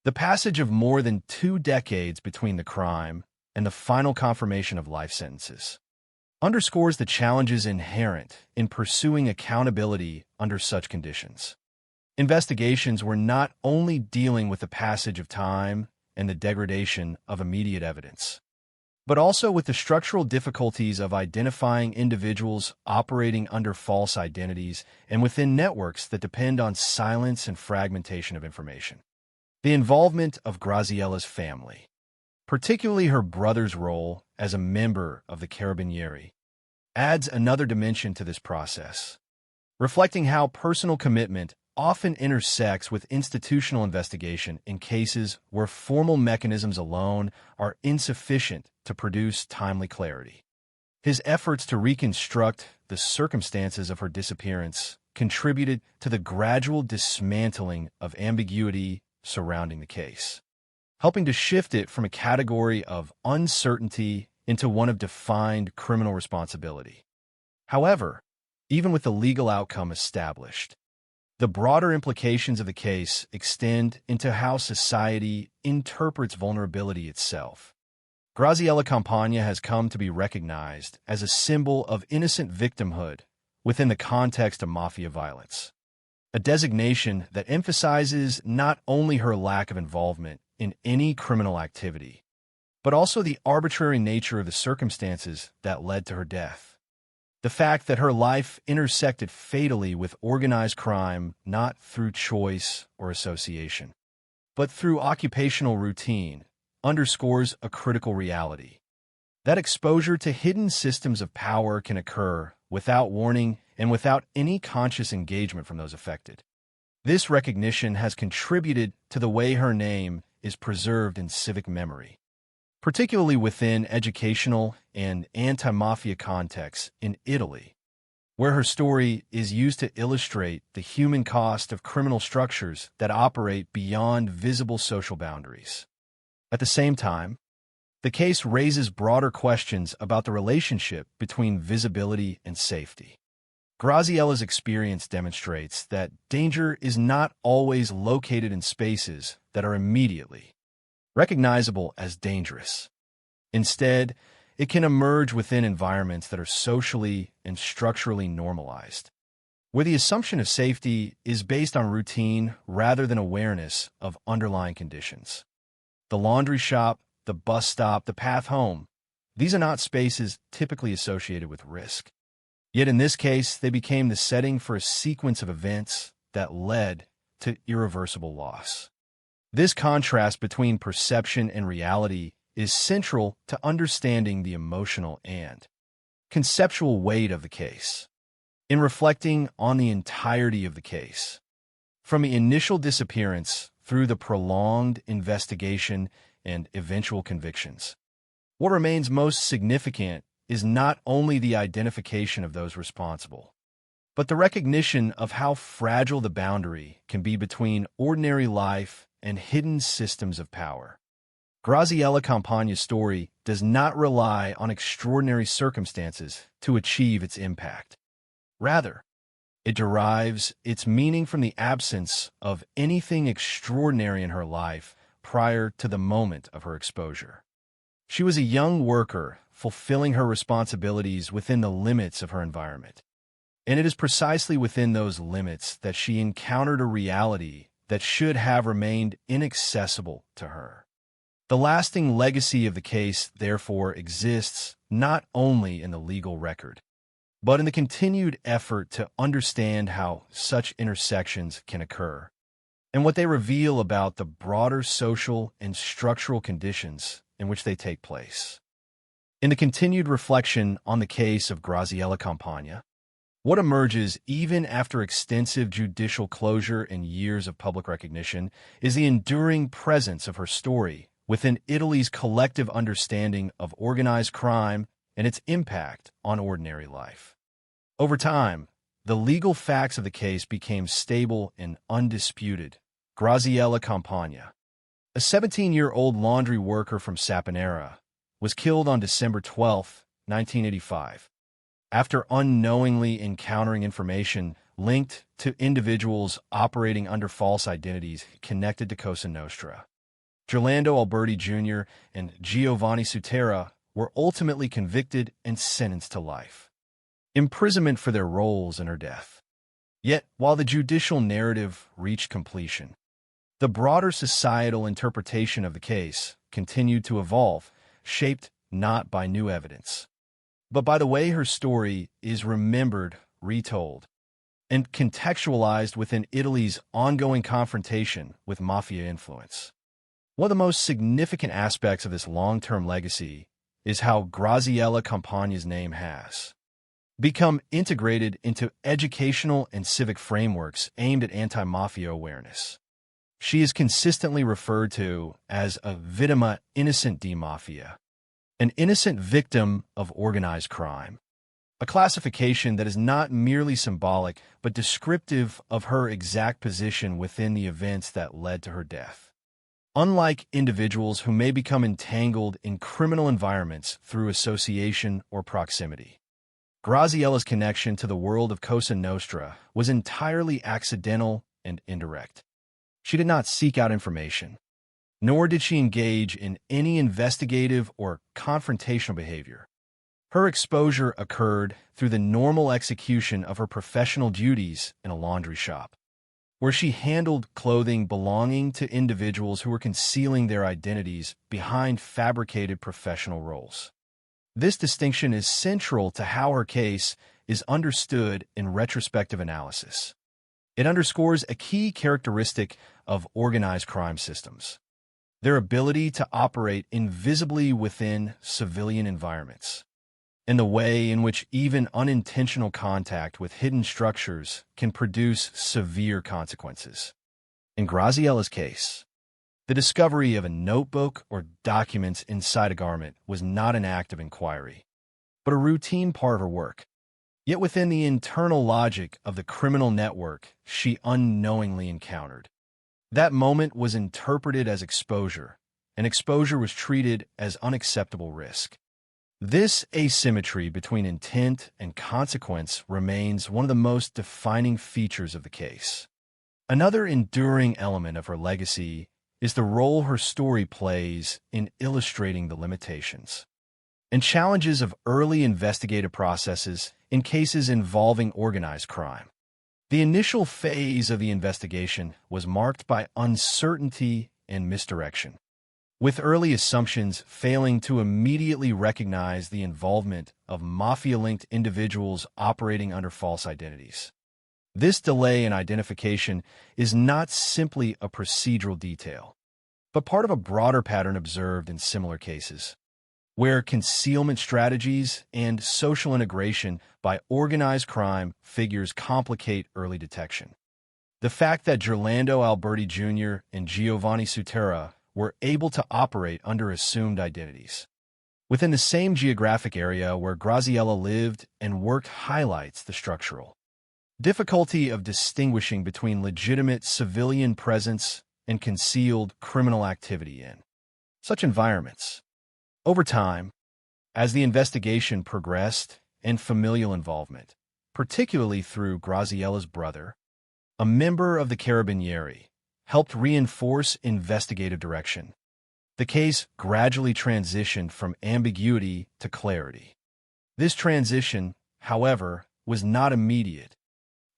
The passage of more than 2 decades between the crime and the final confirmation of life sentences underscores the challenges inherent in pursuing accountability under such conditions. Investigations were not only dealing with the passage of time and the degradation of immediate evidence, but also with the structural difficulties of identifying individuals operating under false identities and within networks that depend on silence and fragmentation of information. The involvement of Graziella's family, particularly her brother's role as a member of the Carabinieri, adds another dimension to this process, reflecting how personal commitment often intersects with institutional investigation in cases where formal mechanisms alone are insufficient to produce timely clarity. His efforts to reconstruct the circumstances of her disappearance contributed to the gradual dismantling of ambiguity surrounding the case, helping to shift it from a category of uncertainty into one of defined criminal responsibility. However, even with the legal outcome established, the broader implications of the case extend into how society interprets vulnerability itself. Graziella Campagna has come to be recognized as a symbol of innocent victimhood within the context of mafia violence, a designation that emphasizes not only her lack of involvement in any criminal activity, but also the arbitrary nature of the circumstances that led to her death. The fact that her life intersected fatally with organized crime not through choice or association, but through occupational routine, underscores a critical reality. That exposure to hidden systems of power can occur without warning and without any conscious engagement from those affected. This recognition has contributed to the way her name is preserved in civic memory, particularly within educational and anti-mafia contexts in Italy, where her story is used to illustrate the human cost of criminal structures that operate beyond visible social boundaries. At the same time, the case raises broader questions about the relationship between visibility and safety. Graziella's experience demonstrates that danger is not always located in spaces that are immediately recognizable as dangerous. Instead, it can emerge within environments that are socially and structurally normalized, where the assumption of safety is based on routine rather than awareness of underlying conditions. The laundry shop, the bus stop, the path home, these are not spaces typically associated with risk. Yet in this case, they became the setting for a sequence of events that led to irreversible loss. This contrast between perception and reality is central to understanding the emotional and conceptual weight of the case. In reflecting on the entirety of the case, from the initial disappearance through the prolonged investigation and eventual convictions, what remains most significant is not only the identification of those responsible, but the recognition of how fragile the boundary can be between ordinary life and hidden systems of power. Graziella Campagna's story does not rely on extraordinary circumstances to achieve its impact. Rather, it derives its meaning from the absence of anything extraordinary in her life prior to the moment of her exposure. She was a young worker fulfilling her responsibilities within the limits of her environment. And it is precisely within those limits that she encountered a reality that should have remained inaccessible to her. The lasting legacy of the case, therefore, exists not only in the legal record, but in the continued effort to understand how such intersections can occur, and what they reveal about the broader social and structural conditions in which they take place. In the continued reflection on the case of Graziella Campagna, what emerges even after extensive judicial closure and years of public recognition is the enduring presence of her story within Italy's collective understanding of organized crime and its impact on ordinary life. Over time, the legal facts of the case became stable and undisputed. Graziella Campagna, a 17-year-old laundry worker from Saponara, was killed on December 12, 1985, after unknowingly encountering information linked to individuals operating under false identities connected to Cosa Nostra. Gerlando Alberti Jr. and Giovanni Sutera were ultimately convicted and sentenced to life imprisonment for their roles in her death. Yet, while the judicial narrative reached completion, the broader societal interpretation of the case continued to evolve, shaped not by new evidence, but by the way her story is remembered, retold, and contextualized within Italy's ongoing confrontation with mafia influence. One of the most significant aspects of this long-term legacy is how Graziella Campagna's name has become integrated into educational and civic frameworks aimed at anti-mafia awareness. She is consistently referred to as a vittima innocent di mafia, an innocent victim of organized crime, a classification that is not merely symbolic but descriptive of her exact position within the events that led to her death. Unlike individuals who may become entangled in criminal environments through association or proximity, Graziella's connection to the world of Cosa Nostra was entirely accidental and indirect. She did not seek out information, nor did she engage in any investigative or confrontational behavior. Her exposure occurred through the normal execution of her professional duties in a laundry shop, where she handled clothing belonging to individuals who were concealing their identities behind fabricated professional roles. This distinction is central to how her case is understood in retrospective analysis. It underscores a key characteristic of organized crime systems: their ability to operate invisibly within civilian environments, and the way in which even unintentional contact with hidden structures can produce severe consequences. In Graziella's case, The discovery of a notebook or documents inside a garment was not an act of inquiry, but a routine part of her work. Yet within the internal logic of the criminal network she unknowingly encountered, that moment was interpreted as exposure, and exposure was treated as unacceptable risk. This asymmetry between intent and consequence remains one of the most defining features of the case. Another enduring element of her legacy is the role her story plays in illustrating the limitations and challenges of early investigative processes in cases involving organized crime. The initial phase of the investigation was marked by uncertainty and misdirection, with early assumptions failing to immediately recognize the involvement of mafia-linked individuals operating under false identities. This delay in identification is not simply a procedural detail, but part of a broader pattern observed in similar cases, where concealment strategies and social integration by organized crime figures complicate early detection. The fact that Gerlando Alberti Jr. and Giovanni Sutera were able to operate under assumed identities within the same geographic area where Graziella lived and worked highlights the structural difficulty of distinguishing between legitimate civilian presence and concealed criminal activity in such environments. Over time, as the investigation progressed and familial involvement, particularly through Graziella's brother, a member of the Carabinieri, helped reinforce investigative direction. The case gradually transitioned from ambiguity to clarity. This transition, however, was not immediate,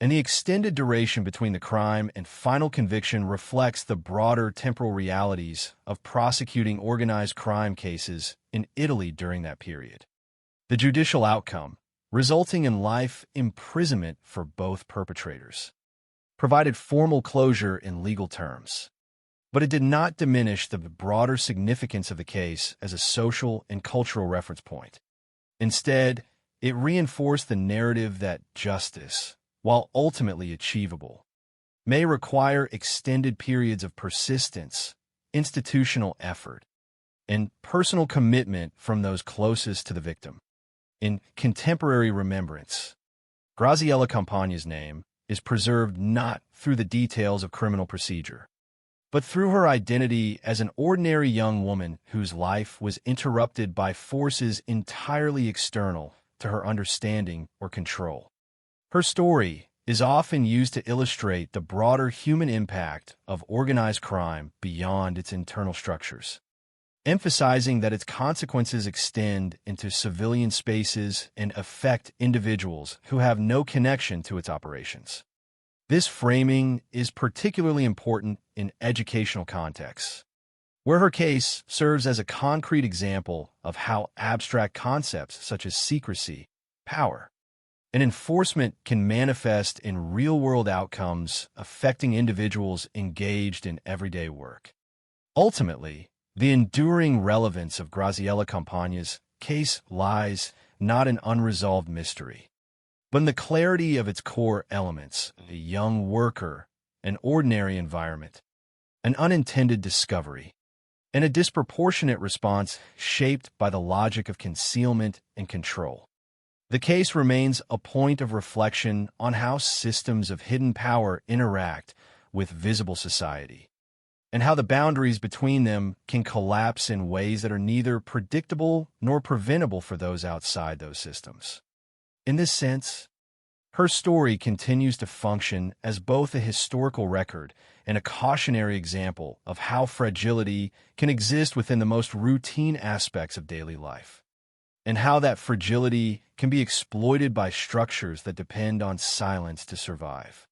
and the extended duration between the crime and final conviction reflects the broader temporal realities of prosecuting organized crime cases in Italy during that period. The judicial outcome, resulting in life imprisonment for both perpetrators, provided formal closure in legal terms, but it did not diminish the broader significance of the case as a social and cultural reference point. Instead, it reinforced the narrative that justice, while ultimately achievable, may require extended periods of persistence, institutional effort, and personal commitment from those closest to the victim. In contemporary remembrance, Graziella Campagna's name is preserved not through the details of criminal procedure, but through her identity as an ordinary young woman whose life was interrupted by forces entirely external to her understanding or control. Her story is often used to illustrate the broader human impact of organized crime beyond its internal structures, emphasizing that its consequences extend into civilian spaces and affect individuals who have no connection to its operations. This framing is particularly important in educational contexts, where her case serves as a concrete example of how abstract concepts such as secrecy, power, and enforcement can manifest in real-world outcomes affecting individuals engaged in everyday work. Ultimately, the enduring relevance of Graziella Campagna's case lies not in unresolved mystery, but in the clarity of its core elements: a young worker, an ordinary environment, an unintended discovery, and a disproportionate response shaped by the logic of concealment and control. The case remains a point of reflection on how systems of hidden power interact with visible society, and how the boundaries between them can collapse in ways that are neither predictable nor preventable for those outside those systems. In this sense, her story continues to function as both a historical record and a cautionary example of how fragility can exist within the most routine aspects of daily life, and how that fragility can be exploited by structures that depend on silence to survive.